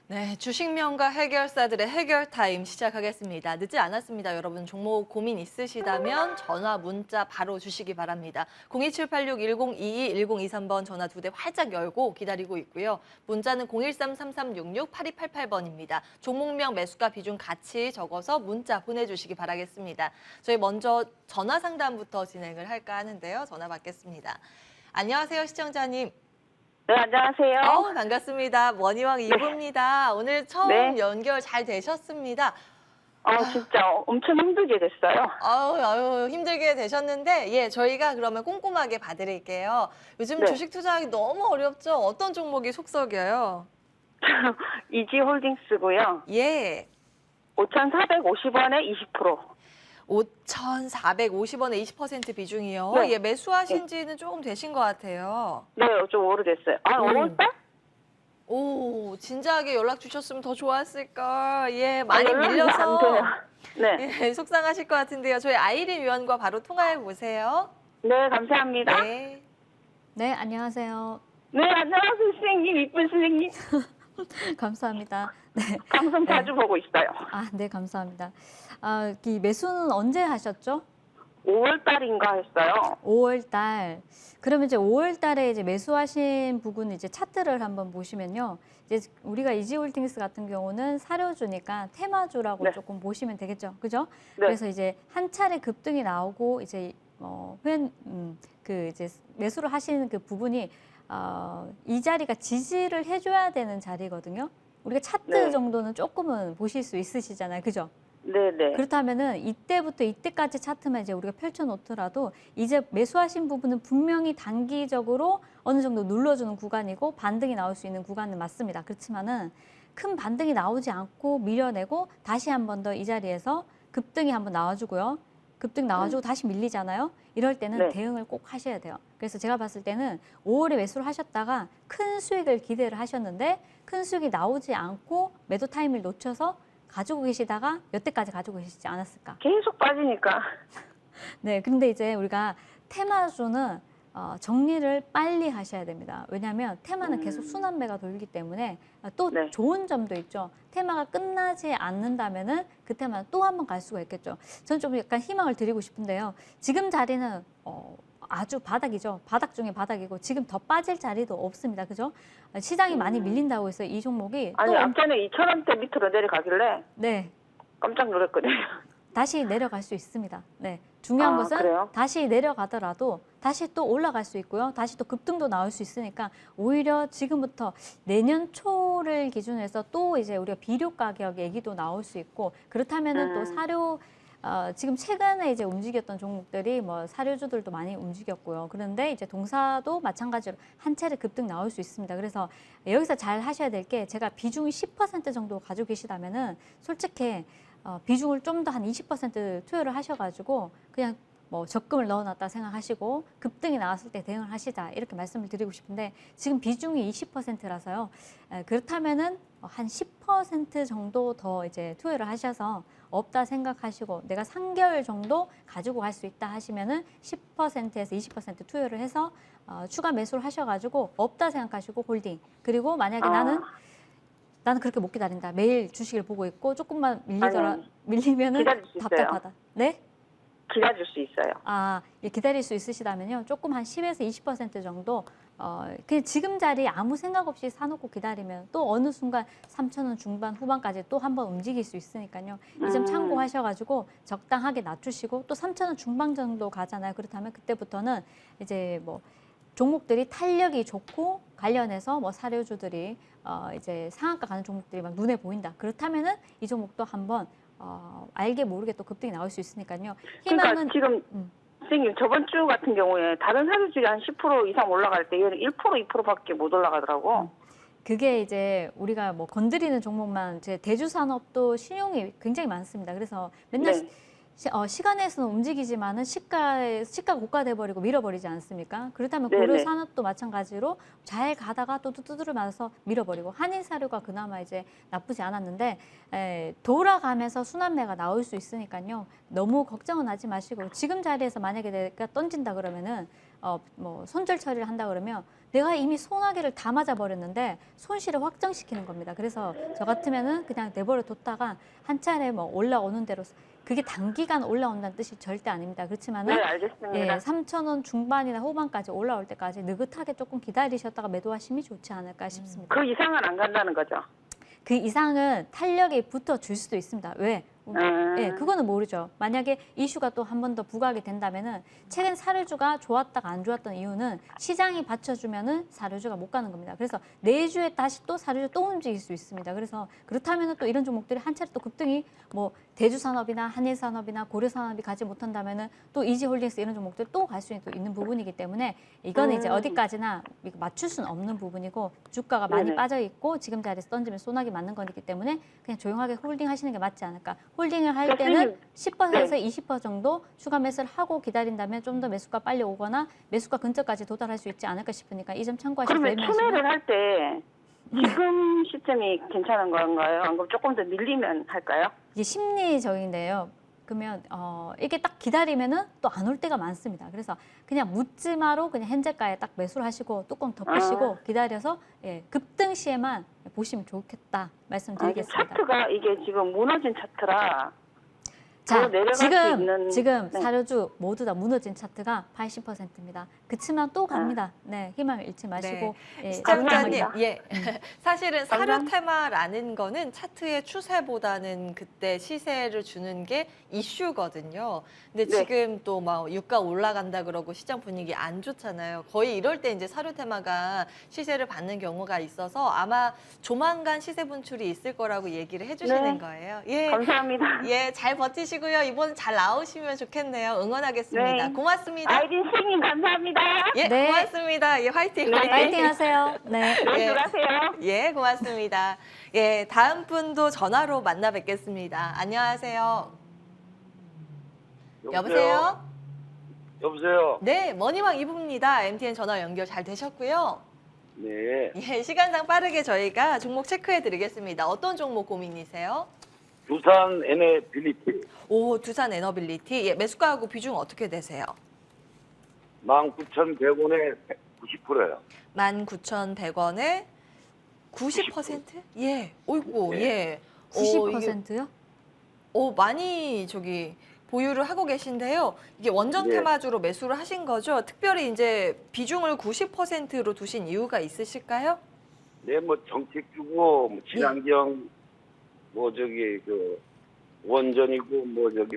Speaker 1: 네, 주식명가 해결사들의 해결 타임 시작하겠습니다. 늦지 않았습니다. 여러분, 종목 고민 있으시다면 전화, 문자 바로 주시기 바랍니다. 02786-1022-1023번 전화 2대 활짝 열고 기다리고 있고요. 문자는 013-3366-8288번입니다. 종목명, 매수가 비중 같이 적어서 문자 보내주시기 바라겠습니다. 저희 먼저 전화 상담부터 진행을 할까 하는데요. 전화 받겠습니다. 안녕하세요, 시청자님.
Speaker 3: 네, 안녕하세요.
Speaker 1: 반갑습니다. 머니왕 이부입니다. 오늘 처음
Speaker 3: 네.
Speaker 1: 연결 잘 되셨습니다.
Speaker 3: 진짜 엄청 힘들게 됐어요.
Speaker 1: 아유, 힘들게 되셨는데, 예, 저희가 그러면 꼼꼼하게 봐드릴게요. 요즘
Speaker 3: 네.
Speaker 1: 주식 투자하기 너무 어렵죠? 어떤 종목이 속썩여요?
Speaker 3: 이지홀딩스고요.
Speaker 1: 예.
Speaker 3: 5,450원에 20%.
Speaker 1: 5,450원에 20% 비중이요.
Speaker 3: 네.
Speaker 1: 예, 매수하신 지는 조금 되신 것 같아요.
Speaker 3: 네, 좀 오래됐어요. 아, 5월달?
Speaker 1: 오, 진작에 연락 주셨으면 더 좋았을 걸. 예, 많이
Speaker 3: 연락이 안
Speaker 1: 밀려서
Speaker 3: 돼요. 네.
Speaker 1: 예, 속상하실 것 같은데요. 저희 아이린 위원과 바로 통화해 보세요.
Speaker 3: 네, 감사합니다.
Speaker 1: 네.
Speaker 2: 네, 안녕하세요.
Speaker 3: 네, 안녕하세요, 선생님. 이쁜 선생님.
Speaker 2: 감사합니다. 네.
Speaker 3: 방송 자주 보고 있어요.
Speaker 2: 아, 네, 감사합니다. 이 매수는 언제 하셨죠?
Speaker 3: 5월달인가 했어요.
Speaker 2: 5월 달. 그러면 이제 5월 달에 이제 매수하신 부분 이제 차트를 한번 보시면요. 이제 우리가 이지홀딩스 같은 경우는 사료주니까 테마주라고
Speaker 3: 네.
Speaker 2: 조금 보시면 되겠죠. 그죠?
Speaker 3: 네.
Speaker 2: 그래서 이제 한 차례 급등이 나오고 이제 그 이제 매수를 하시는 그 부분이 이 자리가 지지를 해줘야 되는 자리거든요. 우리가 차트
Speaker 3: 네.
Speaker 2: 정도는 조금은 보실 수 있으시잖아요. 그죠?
Speaker 3: 네네.
Speaker 2: 그렇다면은 이때부터 이때까지 차트만 이제 우리가 펼쳐놓더라도 이제 매수하신 부분은 분명히 단기적으로 어느 정도 눌러주는 구간이고 반등이 나올 수 있는 구간은 맞습니다. 그렇지만은 큰 반등이 나오지 않고 밀려내고 다시 한 번 더 이 자리에서 급등이 한번 나와주고요. 급등 나와주고 다시 밀리잖아요. 이럴 때는
Speaker 3: 네.
Speaker 2: 대응을 꼭 하셔야 돼요. 그래서 제가 봤을 때는 5월에 매수를 하셨다가 큰 수익을 기대를 하셨는데 큰 수익이 나오지 않고 매도 타임을 놓쳐서 가지고 계시다가 몇 대까지 가지고 계시지 않았을까?
Speaker 3: 계속 빠지니까.
Speaker 2: 네, 근데 이제 우리가 테마주는 정리를 빨리 하셔야 됩니다. 왜냐하면 테마는 계속 순환매가 돌기 때문에 또
Speaker 3: 네.
Speaker 2: 좋은 점도 있죠. 테마가 끝나지 않는다면은 그 테마는 또 한 번 갈 수가 있겠죠. 저는 좀 약간 희망을 드리고 싶은데요. 지금 자리는 아주 바닥이죠. 바닥 중에 바닥이고 지금 더 빠질 자리도 없습니다. 그죠? 시장이 많이 밀린다고 해서 이 종목이
Speaker 3: 아니, 앞전에 2,000원대 밑으로 내려가길래
Speaker 2: 네,
Speaker 3: 깜짝 놀랐거든요.
Speaker 2: 다시 내려갈 수 있습니다. 네. 중요한
Speaker 3: 아,
Speaker 2: 것은
Speaker 3: 그래요?
Speaker 2: 다시 내려가더라도 다시 또 올라갈 수 있고요. 다시 또 급등도 나올 수 있으니까 오히려 지금부터 내년 초를 기준으로 해서 또 이제 우리가 비료 가격 얘기도 나올 수 있고 그렇다면은 또 사료 지금 최근에 이제 움직였던 종목들이 뭐 사료주들도 많이 움직였고요. 그런데 이제 동사도 마찬가지로 한 차례 급등 나올 수 있습니다. 그래서 여기서 잘 하셔야 될 게 제가 비중이 10% 정도 가지고 계시다면은 솔직히 비중을 좀 더 한 20% 투여를 하셔가지고 그냥 뭐 적금을 넣어놨다 생각하시고 급등이 나왔을 때 대응을 하시자 이렇게 말씀을 드리고 싶은데 지금 비중이 20%라서요. 그렇다면은 한 10% 정도 더 이제 투여를 하셔서 없다 생각하시고 내가 3개월 정도 가지고 갈 수 있다 하시면은 10%에서 20% 투여를 해서 추가 매수를 하셔가지고 없다 생각하시고 홀딩 그리고 만약에 나는 그렇게 못 기다린다. 매일 주식을 보고 있고 조금만 밀리면은
Speaker 3: 기다릴 수 있어요.
Speaker 2: 답답하다. 네?
Speaker 3: 기다릴 수 있어요.
Speaker 2: 예, 기다릴 수 있으시다면요. 조금 한 10에서 20% 정도 그냥 지금 자리에 아무 생각 없이 사놓고 기다리면 또 어느 순간 3,000원 중반 후반까지 또 한번 움직일 수 있으니까요. 이 점 참고하셔가지고 적당하게 낮추시고 또 3,000원 중반 정도 가잖아요. 그렇다면 그때부터는 이제 뭐 종목들이 탄력이 좋고 관련해서 뭐 사료주들이 이제 상한가 가는 종목들이 막 눈에 보인다. 그렇다면은 이 종목도 한번 알게 모르게 또 급등이 나올 수 있으니까요. 희망은
Speaker 3: 그러니까 지금 선생님 저번 주 같은 경우에 다른 사료주가 한 10% 이상 올라갈 때 얘는 1% 2%밖에 못 올라가더라고.
Speaker 2: 그게 이제 우리가 뭐 건드리는 종목만 이제 대주산업도 신용이 굉장히 많습니다. 그래서 맨날
Speaker 3: 네.
Speaker 2: 시간에서는 움직이지만은 시가 고가돼 버리고 밀어버리지 않습니까? 그렇다면
Speaker 3: 네네.
Speaker 2: 고려 산업도 마찬가지로 잘 가다가 또 두드려 맞아서 밀어버리고 한인사료가 그나마 이제 나쁘지 않았는데 돌아가면서 순환매가 나올 수 있으니까요. 너무 걱정은 하지 마시고 지금 자리에서 만약에 내가 던진다 그러면은 뭐 손절 처리를 한다 그러면 내가 이미 소나기를 다 맞아 버렸는데 손실을 확정시키는 겁니다. 그래서 저 같으면은 그냥 내버려 뒀다가 한 차례 뭐 올라오는 대로 그게 단기간 올라온다는 뜻이 절대 아닙니다. 그렇지만은
Speaker 3: 네, 알겠습니다.
Speaker 2: 예, 3,000원 중반이나 후반까지 올라올 때까지 느긋하게 조금 기다리셨다가 매도하심이 좋지 않을까 싶습니다.
Speaker 3: 그 이상은 안 간다는 거죠.
Speaker 2: 그 이상은 탄력이 붙어줄 수도 있습니다. 왜? 예, 그거는 모르죠. 만약에 이슈가 또 한 번 더 부각이 된다면은 최근 사료주가 좋았다가 안 좋았던 이유는 시장이 받쳐주면은 사료주가 못 가는 겁니다. 그래서 내주에 다시 또 사료주 또 움직일 수 있습니다. 그래서 그렇다면은 또 이런 종목들이 한 차례 또 급등이 뭐 대주산업이나 한일산업이나 고려산업이 가지 못한다면은 또 이지홀딩스 이런 종목들 또 갈 수 있는 부분이기 때문에 이거는 이제 어디까지나 맞출 수는 없는 부분이고 주가가 많이
Speaker 3: 네네.
Speaker 2: 빠져 있고 지금 자리에서 던지면 소나기 맞는 거기 때문에 그냥 조용하게 홀딩 하시는 게 맞지 않을까. 홀딩을 할
Speaker 3: 그러니까
Speaker 2: 때는
Speaker 3: 선생님,
Speaker 2: 10%에서 20% 정도 추가 매수를 하고 기다린다면 좀 더 매수가 빨리 오거나 매수가 근처까지 도달할 수 있지 않을까 싶으니까 이 점 참고하셔서
Speaker 3: 그러면
Speaker 2: 매매하시면
Speaker 3: 투매를 할 때 지금 시점이 괜찮은 건가요? 안 그럼 조금 더 밀리면 할까요?
Speaker 2: 이게 심리적인데요. 그러면 이게 딱 기다리면은 또 안 올 때가 많습니다. 그래서 그냥 묻지마로 그냥 현재가에 딱 매수를 하시고 뚜껑 덮으시고 기다려서 예, 급등 시에만 보시면 좋겠다 말씀드리겠습니다.
Speaker 3: 차트가 이게 지금 무너진 차트라
Speaker 2: 자,
Speaker 3: 내려갈 수 있는-
Speaker 2: 지금
Speaker 3: 네.
Speaker 2: 사료주 모두 다 무너진 차트가 80%입니다. 그치만 또 갑니다. 네, 희망을 잃지 마시고. 예,
Speaker 1: 시장자님,
Speaker 3: 감사합니다.
Speaker 1: 예. 사실은 사료
Speaker 3: 감사합니다.
Speaker 1: 테마라는 거는 차트의 추세보다는 그때 시세를 주는 게 이슈거든요. 근데
Speaker 3: 네.
Speaker 1: 지금 또 막 유가 올라간다 그러고 시장 분위기 안 좋잖아요. 거의 이럴 때 이제 사료 테마가 시세를 받는 경우가 있어서 아마 조만간 시세 분출이 있을 거라고 얘기를 해주시는
Speaker 3: 네.
Speaker 1: 거예요. 예.
Speaker 3: 감사합니다.
Speaker 1: 예, 잘 버티시고요. 이번 잘 나오시면 좋겠네요. 응원하겠습니다.
Speaker 3: 네.
Speaker 1: 고맙습니다.
Speaker 3: 아이린 선생님 감사합니다.
Speaker 1: 예,
Speaker 2: 네.
Speaker 1: 고맙습니다. 예, 화이팅,
Speaker 3: 네.
Speaker 1: 화이팅.
Speaker 2: 파이팅 하세요. 네.
Speaker 3: 네,
Speaker 1: 예.
Speaker 3: 들어가세요.
Speaker 1: 예, 고맙습니다. 예, 다음 분도 전화로 만나 뵙겠습니다. 안녕하세요. 여보세요?
Speaker 4: 여보세요?
Speaker 1: 네, 머니왕 이부입니다. MTN 전화 연결 잘 되셨고요.
Speaker 4: 네.
Speaker 1: 예, 시간상 빠르게 저희가 종목 체크해 드리겠습니다. 어떤 종목 고민이세요?
Speaker 4: 두산 에너빌리티
Speaker 1: 오, 두산 에너빌리티. 예, 매수가하고 비중 어떻게 되세요?
Speaker 4: 19,100원에 90%예요.
Speaker 1: 19,100원에 90%? 예, 오이고,
Speaker 4: 네.
Speaker 1: 예.
Speaker 2: 90%요?
Speaker 1: 많이 보유를 하고 계신데요. 이게 원전
Speaker 4: 네.
Speaker 1: 테마주로 매수를 하신 거죠? 특별히 이제 비중을 90%로 두신 이유가 있으실까요?
Speaker 4: 네, 뭐 정책주고 뭐 친환경 원전이고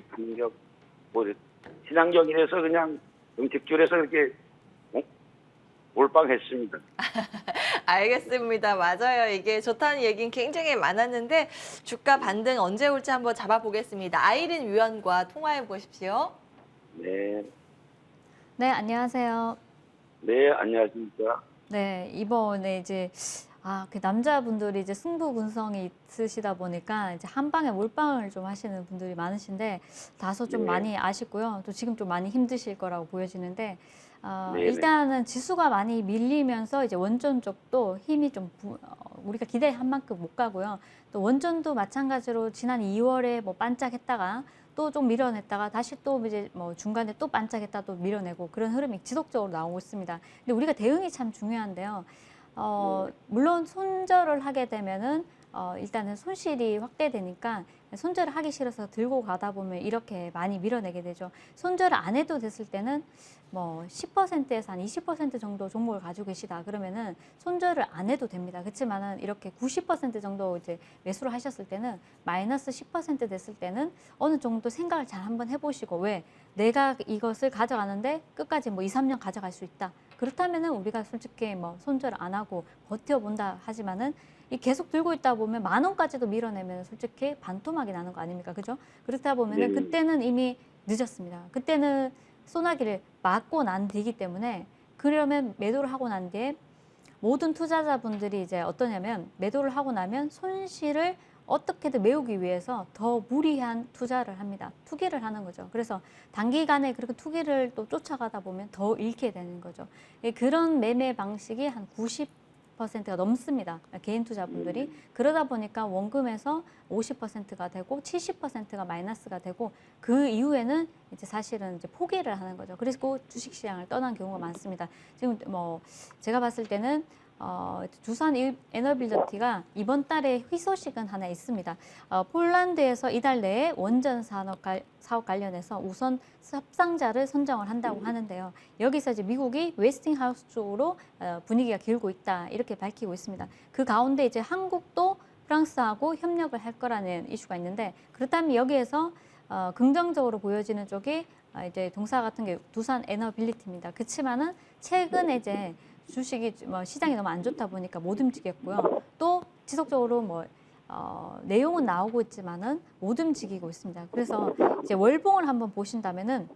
Speaker 4: 풍력 친환경이라서 그냥 정책주라서 그렇게 몰빵했습니다.
Speaker 1: 알겠습니다. 맞아요. 이게 좋다는 얘기는 굉장히 많았는데 주가 반등 언제 올지 한번 잡아보겠습니다. 아이린 위원과 통화해 보십시오.
Speaker 4: 네.
Speaker 2: 네, 안녕하세요.
Speaker 4: 네, 안녕하십니까?
Speaker 2: 네, 이번에 이제 그 남자분들이 이제 승부근성이 있으시다 보니까 이제 한 방에 몰빵을 좀 하시는 분들이 많으신데 다소 좀
Speaker 4: 네.
Speaker 2: 많이 아쉽고요. 또 지금 좀 많이 힘드실 거라고 보여지는데
Speaker 4: 네네.
Speaker 2: 일단은 지수가 많이 밀리면서 이제 원전 쪽도 힘이 좀 우리가 기대한 만큼 못 가고요. 또 원전도 마찬가지로 지난 2월에 뭐 반짝했다가 또 좀 밀어냈다가 다시 또 이제 뭐 중간에 또 반짝했다 또 밀어내고 그런 흐름이 지속적으로 나오고 있습니다. 근데 우리가 대응이 참 중요한데요. 물론 손절을 하게 되면은 일단은 손실이 확대되니까 손절을 하기 싫어서 들고 가다 보면 이렇게 많이 밀어내게 되죠. 손절을 안 해도 됐을 때는 뭐 10%에서 한 20% 정도 종목을 가지고 계시다 그러면은 손절을 안 해도 됩니다. 그렇지만은 이렇게 90% 정도 이제 매수를 하셨을 때는 마이너스 10% 됐을 때는 어느 정도 생각을 잘 한번 해보시고 왜 내가 이것을 가져가는데 끝까지 뭐 2, 3년 가져갈 수 있다. 그렇다면은 우리가 솔직히 뭐 손절을 안 하고 버텨본다 하지만은 이 계속 들고 있다 보면 10,000원까지도 밀어내면 솔직히 반토막이 나는 거 아닙니까? 그죠? 그렇다 보면은
Speaker 4: 네.
Speaker 2: 그때는 이미 늦었습니다. 그때는 소나기를 맞고 난 뒤이기 때문에 그러면 매도를 하고 난 뒤에 모든 투자자분들이 이제 어떠냐면 매도를 하고 나면 손실을 어떻게든 메우기 위해서 더 무리한 투자를 합니다. 투기를 하는 거죠. 그래서 단기간에 그렇게 투기를 또 쫓아가다 보면 더 잃게 되는 거죠. 그런 매매 방식이 한 90%가 넘습니다. 개인 투자분들이. 그러다 보니까 원금에서 50%가 되고 70%가 마이너스가 되고 그 이후에는 이제 사실은 이제 포기를 하는 거죠. 그리고 주식시장을 떠난 경우가 많습니다. 지금 뭐 제가 봤을 때는 두산 에너빌리티가 이번 달에 희소식은 하나 있습니다. 폴란드에서 이달 내에 원전 사업 관련해서 우선 협상자를 선정을 한다고 하는데요. 여기서 이제 미국이 웨스팅하우스 쪽으로 분위기가 길고 있다 이렇게 밝히고 있습니다. 그 가운데 이제 한국도 프랑스하고 협력을 할 거라는 이슈가 있는데 그렇다면 여기에서 긍정적으로 보여지는 쪽이 이제 동사 같은 게 두산 에너빌리티입니다. 그렇지만은 최근에 이제 주식이 시장이 너무 안 좋다 보니까 못 움직였고요. 또 지속적으로 내용은 나오고 있지만은 못 움직이고 있습니다. 그래서 이제 월봉을 한번 보신다면은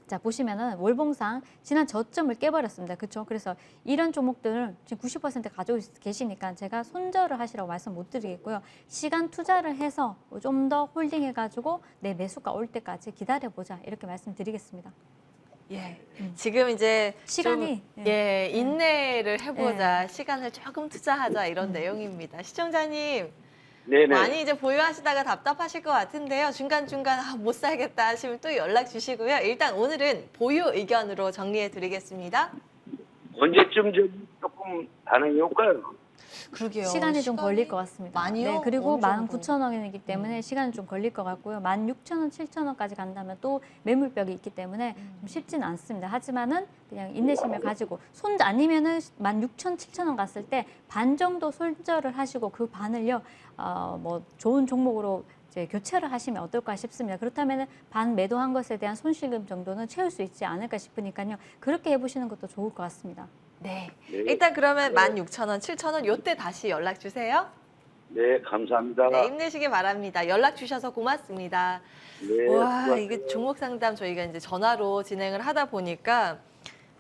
Speaker 2: 자, 보시면은 월봉상 지난 저점을 깨버렸습니다. 그렇죠? 그래서 이런 종목들을 지금 90% 가지고 계시니까 제가 손절을 하시라고 말씀 못 드리겠고요. 시간 투자를 해서 좀 더 홀딩해가지고 내 매수가 올 때까지 기다려보자 이렇게 말씀드리겠습니다.
Speaker 1: 예. 지금 이제
Speaker 2: 시간이,
Speaker 1: 좀, 예, 인내를 해보자,
Speaker 2: 예.
Speaker 1: 시간을 조금 투자하자 이런 내용입니다. 시청자님
Speaker 4: 네네.
Speaker 1: 많이 이제 보유하시다가 답답하실 것 같은데요. 중간중간 못 살겠다 하시면 또 연락 주시고요. 일단 오늘은 보유 의견으로 정리해 드리겠습니다.
Speaker 4: 언제쯤 조금 반응이 올까요?
Speaker 1: 그러게요.
Speaker 2: 시간이 좀 걸릴 것 같습니다.
Speaker 1: 많이요?
Speaker 2: 네, 그리고
Speaker 1: 어느 정도?
Speaker 2: 19,000원이기 때문에 시간이 좀 걸릴 것 같고요. 16,000원, 7,000원까지 간다면 또 매물벽이 있기 때문에 좀 쉽지는 않습니다. 하지만은 그냥 인내심을 가지고 아니면은 16,000, 7,000원 갔을 때 반 정도 손절을 하시고 그 반을요, 뭐 좋은 종목으로 이제 교체를 하시면 어떨까 싶습니다. 그렇다면 반 매도한 것에 대한 손실금 정도는 채울 수 있지 않을까 싶으니까요. 그렇게 해보시는 것도 좋을 것 같습니다.
Speaker 1: 네.
Speaker 4: 네.
Speaker 1: 일단 그러면 16,000원, 7,000원 요때 다시 연락 주세요.
Speaker 4: 네, 감사합니다.
Speaker 1: 네, 힘내시기 바랍니다. 연락 주셔서 고맙습니다.
Speaker 4: 네,
Speaker 1: 와,
Speaker 4: 수고하세요.
Speaker 1: 이게 종목 상담 저희가 이제 전화로 진행을 하다 보니까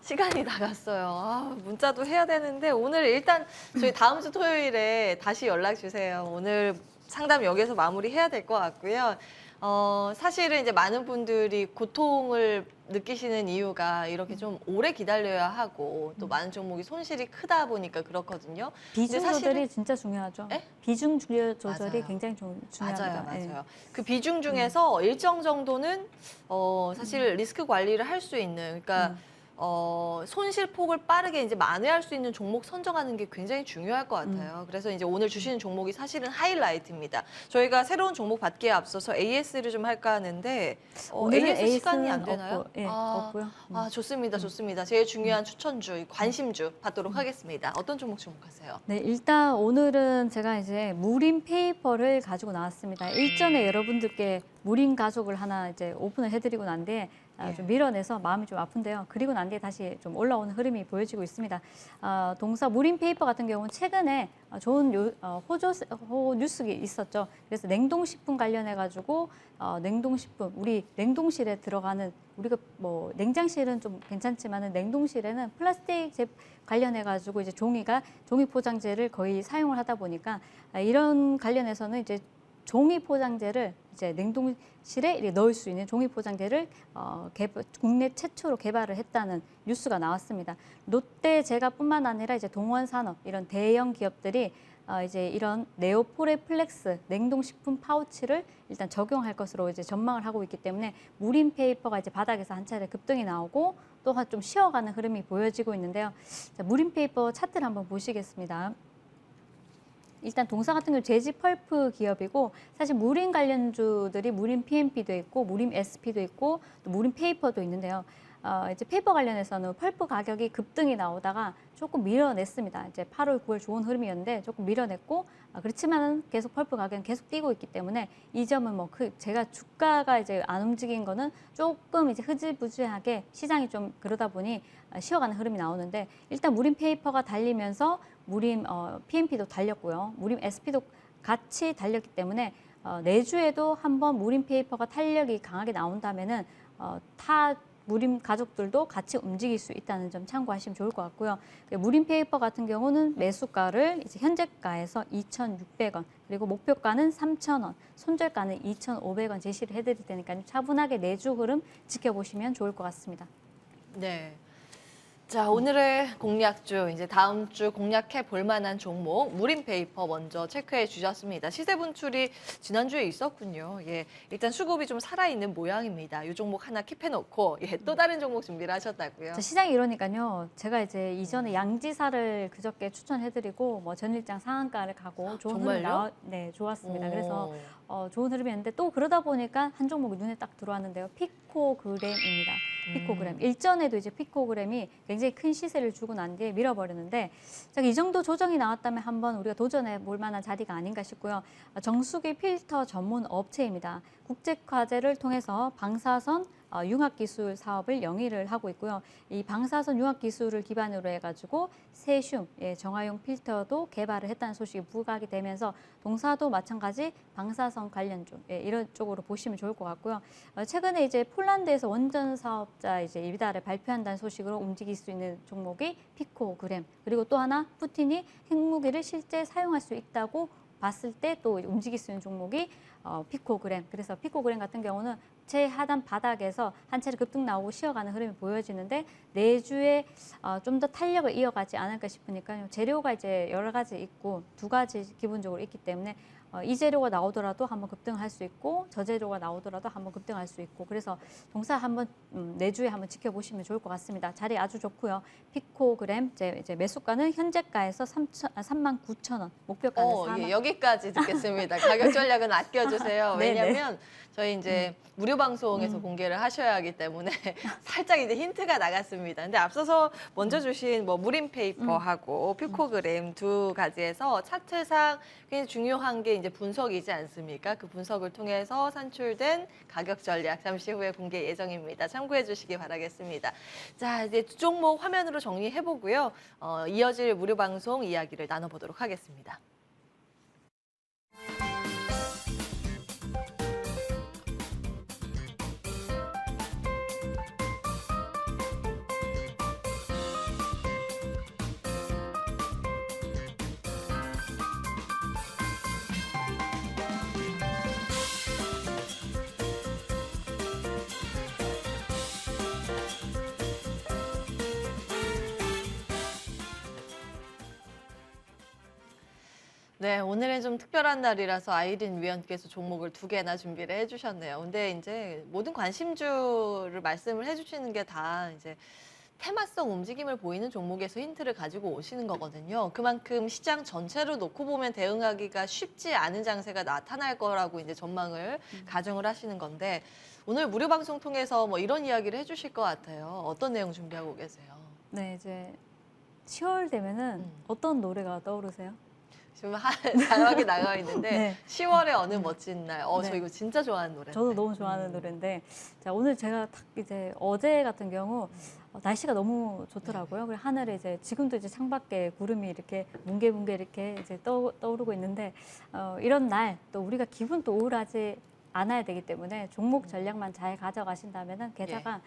Speaker 1: 시간이 나갔어요. 아, 문자도 해야 되는데 오늘 일단 저희 다음 주 토요일에 다시 연락 주세요. 오늘 상담 여기서 마무리해야 될 것 같고요. 사실은 이제 많은 분들이 고통을 느끼시는 이유가 이렇게 좀 오래 기다려야 하고 또 많은 종목이 손실이 크다 보니까 그렇거든요.
Speaker 2: 비중
Speaker 1: 근데 사실은-
Speaker 2: 조절이 진짜 중요하죠.
Speaker 1: 예?
Speaker 2: 비중 조절이
Speaker 1: 맞아요.
Speaker 2: 굉장히 중요합니다.
Speaker 1: 맞아요,
Speaker 2: 예.
Speaker 1: 맞아요. 그 비중 중에서 일정 정도는 사실 리스크 관리를 할 수 있는, 그러니까 손실폭을 빠르게 이제 만회할 수 있는 종목 선정하는 게 굉장히 중요할 것 같아요. 그래서 이제 오늘 주시는 종목이 사실은 하이라이트입니다. 저희가 새로운 종목 받기에 앞서서 AS를 좀 할까 하는데
Speaker 2: 오늘은
Speaker 1: AS 시간이
Speaker 2: AS 는
Speaker 1: 안 되나요?
Speaker 2: 없고, 예, 없고요.
Speaker 1: 아, 좋습니다, 좋습니다. 제일 중요한 추천주, 관심주 받도록 하겠습니다. 어떤 종목 주목하세요?
Speaker 2: 네, 일단 오늘은 제가 이제 무림 페이퍼를 가지고 나왔습니다. 일전에 여러분들께 무림 가족을 하나 이제 오픈을 해드리고 난 뒤에 좀 밀어내서 마음이 좀 아픈데요. 그리고 난 뒤에 다시 좀 올라오는 흐름이 보여지고 있습니다. 동사 무림 페이퍼 같은 경우는 최근에 좋은 호 뉴스가 있었죠. 그래서 냉동식품 관련해 가지고 냉동식품 우리 냉동실에 들어가는 우리가 뭐 냉장실은 좀 괜찮지만은 냉동실에는 플라스틱 관련해 가지고 이제 종이 포장재를 거의 사용을 하다 보니까 이런 관련해서는 이제 종이 포장재를 이제 냉동실에 이렇게 넣을 수 있는 종이 포장재를 국내 최초로 개발을 했다는 뉴스가 나왔습니다. 롯데 제과뿐만 아니라 이제 동원산업 이런 대형 기업들이 이제 이런 네오포레플렉스 냉동식품 파우치를 일단 적용할 것으로 이제 전망을 하고 있기 때문에 무림 페이퍼가 이제 바닥에서 한 차례 급등이 나오고 또 좀 쉬어가는 흐름이 보여지고 있는데요. 자, 무림 페이퍼 차트를 한번 보시겠습니다. 일단 동사 같은 경우 제지 펄프 기업이고 사실 무림 관련주들이 무림 PMP도 있고 무림 SP도 있고 또 무림 페이퍼도 있는데요. 이제 페이퍼 관련해서는 펄프 가격이 급등이 나오다가 조금 밀어냈습니다. 이제 8월, 9월 좋은 흐름이었는데 조금 밀어냈고 그렇지만은 계속 펄프 가격은 계속 뛰고 있기 때문에 이 점은 뭐 제가 주가가 이제 안 움직인 거는 조금 이제 흐지부지하게 시장이 좀 그러다 보니 쉬어가는 흐름이 나오는데 일단 무림 페이퍼가 달리면서 무림 PMP도 달렸고요. 무림 SP도 같이 달렸기 때문에 내주에도 한번 무림 페이퍼가 탄력이 강하게 나온다면은 타 무림 가족들도 같이 움직일 수 있다는 점 참고하시면 좋을 것 같고요. 무림 페이퍼 같은 경우는 매수가를 이제 현재가에서 2,600원, 그리고 목표가는 3,000원, 손절가는 2,500원 제시를 해드릴 테니까 차분하게 내주 흐름 지켜보시면 좋을 것 같습니다.
Speaker 1: 네. 자, 오늘의 공략주, 이제 다음 주 공략해 볼 만한 종목, 무림페이퍼 먼저 체크해 주셨습니다. 시세 분출이 지난주에 있었군요. 예, 일단 수급이 좀 살아있는 모양입니다. 이 종목 하나 킵해 놓고, 또 다른 종목 준비를 하셨다고요.
Speaker 2: 자, 시장이 이러니까요. 제가 이제 이전에 양지사를 그저께 추천해드리고 뭐 전일장 상한가를 가고 좋은 흐름
Speaker 1: 정말요?
Speaker 2: 네, 좋았습니다.
Speaker 1: 오.
Speaker 2: 그래서 좋은 흐름이었는데 또 그러다 보니까 한 종목이 눈에 딱 들어왔는데요. 피코그램입니다. 피코그램. 일전에도 이제 피코그램이 굉장히 큰 시세를 주고 난 뒤에 밀어버렸는데 자, 이 정도 조정이 나왔다면 한번 우리가 도전해 볼 만한 자리가 아닌가 싶고요. 정수기 필터 전문 업체입니다. 국제과제를 통해서 방사선 융합기술 사업을 영위를 하고 있고요. 이 방사선 융합기술을 기반으로 해가지고 세슘, 정화용 필터도 개발을 했다는 소식이 부각이 되면서 동사도 마찬가지 방사선 관련주 이런 쪽으로 보시면 좋을 것 같고요. 최근에 이제 폴란드에서 원전 사업자 이제 이달에 발표한다는 소식으로 움직일 수 있는 종목이 피코그램, 그리고 또 하나 푸틴이 핵무기를 실제 사용할 수 있다고 봤을 때 또 움직일 수 있는 종목이 피코그램. 그래서 피코그램 같은 경우는 최하단 바닥에서 한 차례 급등 나오고 쉬어가는 흐름이 보여지는데 내주에 좀 더 탄력을 이어가지 않을까 싶으니까요. 재료가 이제 여러 가지 있고 두 가지 기본적으로 있기 때문에 이 재료가 나오더라도 한번 급등할 수 있고 저 재료가 나오더라도 한번 급등할 수 있고 그래서 동사 한번 내주에 한번 지켜보시면 좋을 것 같습니다. 자리 아주 좋고요. 피코그램 이제 매수가는 현재가에서 39,000원, 목표가는 4만.
Speaker 1: 예, 여기까지 듣겠습니다. 가격 전략은 아껴주세요.
Speaker 2: 네네.
Speaker 1: 왜냐하면 저희 이제 무료 방송에서 공개를 하셔야 하기 때문에 살짝 이제 힌트가 나갔습니다. 근데 앞서서 먼저 주신 뭐 무림 페이퍼하고 피코그램 두 가지에서 차트상 굉장히 중요한 게 이제 분석이지 않습니까? 그 분석을 통해서 산출된 가격 전략 잠시 후에 공개 예정입니다. 참고해 주시기 바라겠습니다. 자, 이제 두 종목 화면으로 정리해 보고요. 이어질 무료 방송 이야기를 나눠보도록 하겠습니다. 네, 오늘은 좀 특별한 날이라서 아이린 위원께서 종목을 두 개나 준비를 해주셨네요. 근데 이제 모든 관심주를 말씀을 해주시는 게 다 이제 테마성 움직임을 보이는 종목에서 힌트를 가지고 오시는 거거든요. 그만큼 시장 전체로 놓고 보면 대응하기가 쉽지 않은 장세가 나타날 거라고 이제 전망을 가정을 하시는 건데 오늘 무료 방송 통해서 뭐 이런 이야기를 해주실 것 같아요. 어떤 내용 준비하고 계세요?
Speaker 2: 네, 이제 10월 되면은 어떤 노래가 떠오르세요?
Speaker 1: 지금 다양하게 나가 있는데
Speaker 2: 네.
Speaker 1: 10월의 어느 멋진 날. 저
Speaker 2: 네.
Speaker 1: 이거 진짜 좋아하는 노래인데.
Speaker 2: 저도 너무 좋아하는 노래인데 자 오늘 제가 딱 이제 어제 같은 경우 날씨가 너무 좋더라고요. 그리고 하늘에 이제 지금도 이제 창밖에 구름이 이렇게 뭉게뭉게 이렇게 이제 떠오르고 있는데 이런 날 또 우리가 기분 또 우울하지 않아야 되기 때문에 종목 전략만 잘 가져가신다면은 계좌가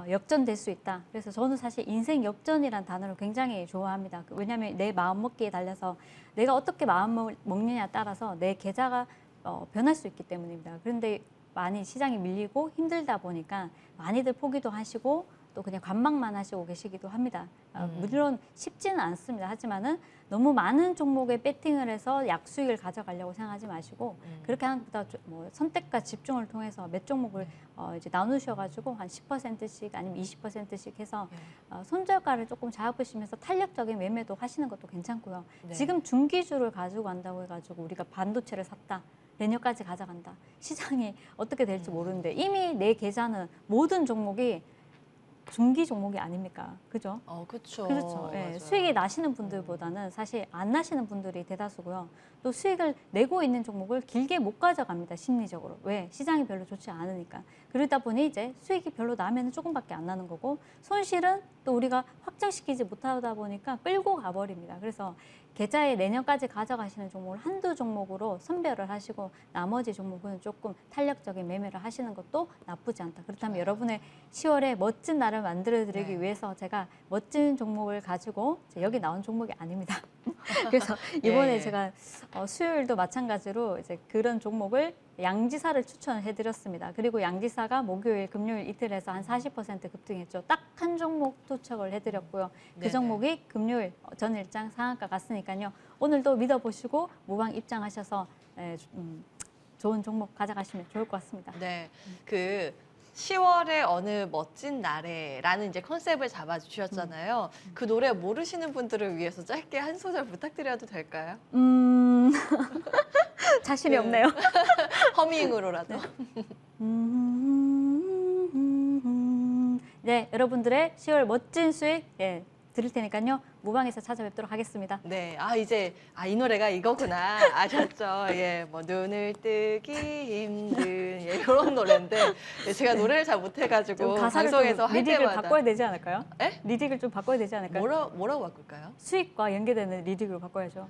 Speaker 2: 역전될 수 있다. 그래서 저는 사실 인생 역전이란 단어를 굉장히 좋아합니다. 왜냐하면 내 마음 먹기에 달려서 내가 어떻게 마음 먹느냐에 따라서 내 계좌가 변할 수 있기 때문입니다. 그런데 많이 시장이 밀리고 힘들다 보니까 많이들 포기도 하시고 또 그냥 관망만 하시고 계시기도 합니다. 물론 쉽지는 않습니다. 하지만은 너무 많은 종목에 배팅을 해서 약수익을 가져가려고 생각하지 마시고 그렇게 하는 것보다 뭐 선택과 집중을 통해서 몇 종목을 이제 나누셔가지고 한 10%씩 아니면 20%씩 해서 손절가를 조금 잡으시면서 탄력적인 매매도 하시는 것도 괜찮고요.
Speaker 1: 네.
Speaker 2: 지금 중기주를 가지고 간다고 해가지고 우리가 반도체를 샀다. 내년까지 가져간다. 시장이 어떻게 될지 모르는데 이미 내 계좌는 모든 종목이 중기 종목이 아닙니까? 그죠?
Speaker 1: 그렇죠.
Speaker 2: 그렇죠. 예,
Speaker 1: 맞아요.
Speaker 2: 수익이 나시는 분들보다는 사실 안 나시는 분들이 대다수고요. 또 수익을 내고 있는 종목을 길게 못 가져갑니다. 심리적으로. 왜? 시장이 별로 좋지 않으니까. 그러다 보니 이제 수익이 별로 나면 조금밖에 안 나는 거고 손실은 또 우리가 확정시키지 못하다 보니까 끌고 가버립니다. 그래서 계좌에 내년까지 가져가시는 종목을 한두 종목으로 선별을 하시고 나머지 종목은 조금 탄력적인 매매를 하시는 것도 나쁘지 않다. 그렇다면 여러분의 10월에 멋진 날을 만들어 드리기
Speaker 1: 네.
Speaker 2: 위해서 제가 멋진 종목을 가지고 여기 나온 종목이 아닙니다. 그래서 이번에
Speaker 1: 예.
Speaker 2: 제가 수요일도 마찬가지로 이제 그런 종목을 양지사를 추천해 드렸습니다. 그리고 양지사가 목요일, 금요일 이틀에서 한 40% 급등했죠. 딱 한 종목 투척을 해 드렸고요. 그
Speaker 1: 네네.
Speaker 2: 종목이 금요일 전 일장 상한가 갔으니까요. 오늘도 믿어보시고 무방 입장하셔서 좋은 종목 가져가시면 좋을 것 같습니다.
Speaker 1: 네. 그 10월의 어느 멋진 날에라는 이제 컨셉을 잡아주셨잖아요. 그 노래 모르시는 분들을 위해서 짧게 한 소절 부탁드려도 될까요?
Speaker 2: 자신이
Speaker 1: 그-
Speaker 2: 없네요.
Speaker 1: 허밍으로라도.
Speaker 2: 네, 여러분들의 10월 멋진 수익 드릴 테니까요. 무방에서 찾아뵙도록 하겠습니다.
Speaker 1: 네, 이제 이 노래가 이거구나 아셨죠? 예, 뭐 눈을 뜨기 힘든 이런 노래인데 제가 노래를 잘 못해가지고
Speaker 2: 좀 가사를
Speaker 1: 방송에서
Speaker 2: 좀
Speaker 1: 할
Speaker 2: 리딩을
Speaker 1: 때마다
Speaker 2: 바꿔야 되지 않을까요?
Speaker 1: 에?
Speaker 2: 리딩을 좀 바꿔야 되지 않을까요?
Speaker 1: 뭐라고 바꿀까요?
Speaker 2: 수익과 연계되는 리딩으로 바꿔야죠.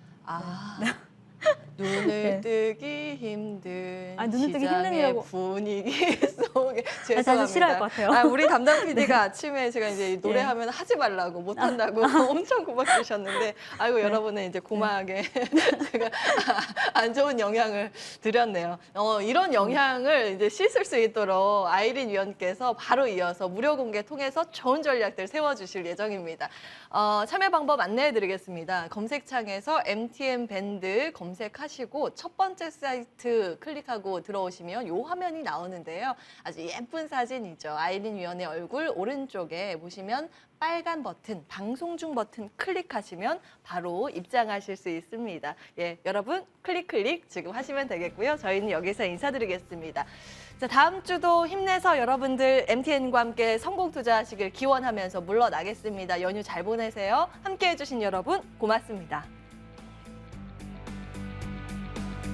Speaker 1: 눈을
Speaker 2: 네.
Speaker 1: 뜨기 힘든
Speaker 2: 눈을 뜨기
Speaker 1: 시장의
Speaker 2: 힘든이라고.
Speaker 1: 분위기 속에
Speaker 2: 다시
Speaker 1: 죄송합니다.
Speaker 2: 싫어할 것 같아요.
Speaker 1: 우리 담당 PD가 아침에 제가 이제 노래하면 하지 말라고 못한다고 엄청 구박주셨는데 아이고 여러분은 이제 고마하게 제가 안 좋은 영향을 드렸네요. 이런 영향을 이제 씻을 수 있도록 아이린 위원께서 바로 이어서 무료 공개 통해서 좋은 전략들 세워주실 예정입니다. 참여 방법 안내해드리겠습니다. 검색창에서 MTN 밴드 검색하시고 첫 번째 사이트 클릭하고 들어오시면 이 화면이 나오는데요. 아주 예쁜 사진이죠. 아이린 위원의 얼굴 오른쪽에 보시면 빨간 버튼, 방송 중 버튼 클릭하시면 바로 입장하실 수 있습니다. 예, 여러분 클릭 지금 하시면 되겠고요. 저희는 여기서 인사드리겠습니다. 자, 다음 주도 힘내서 여러분들 MTN과 함께 성공 투자하시길 기원하면서 물러나겠습니다. 연휴 잘 보내세요. 함께해 주신 여러분 고맙습니다.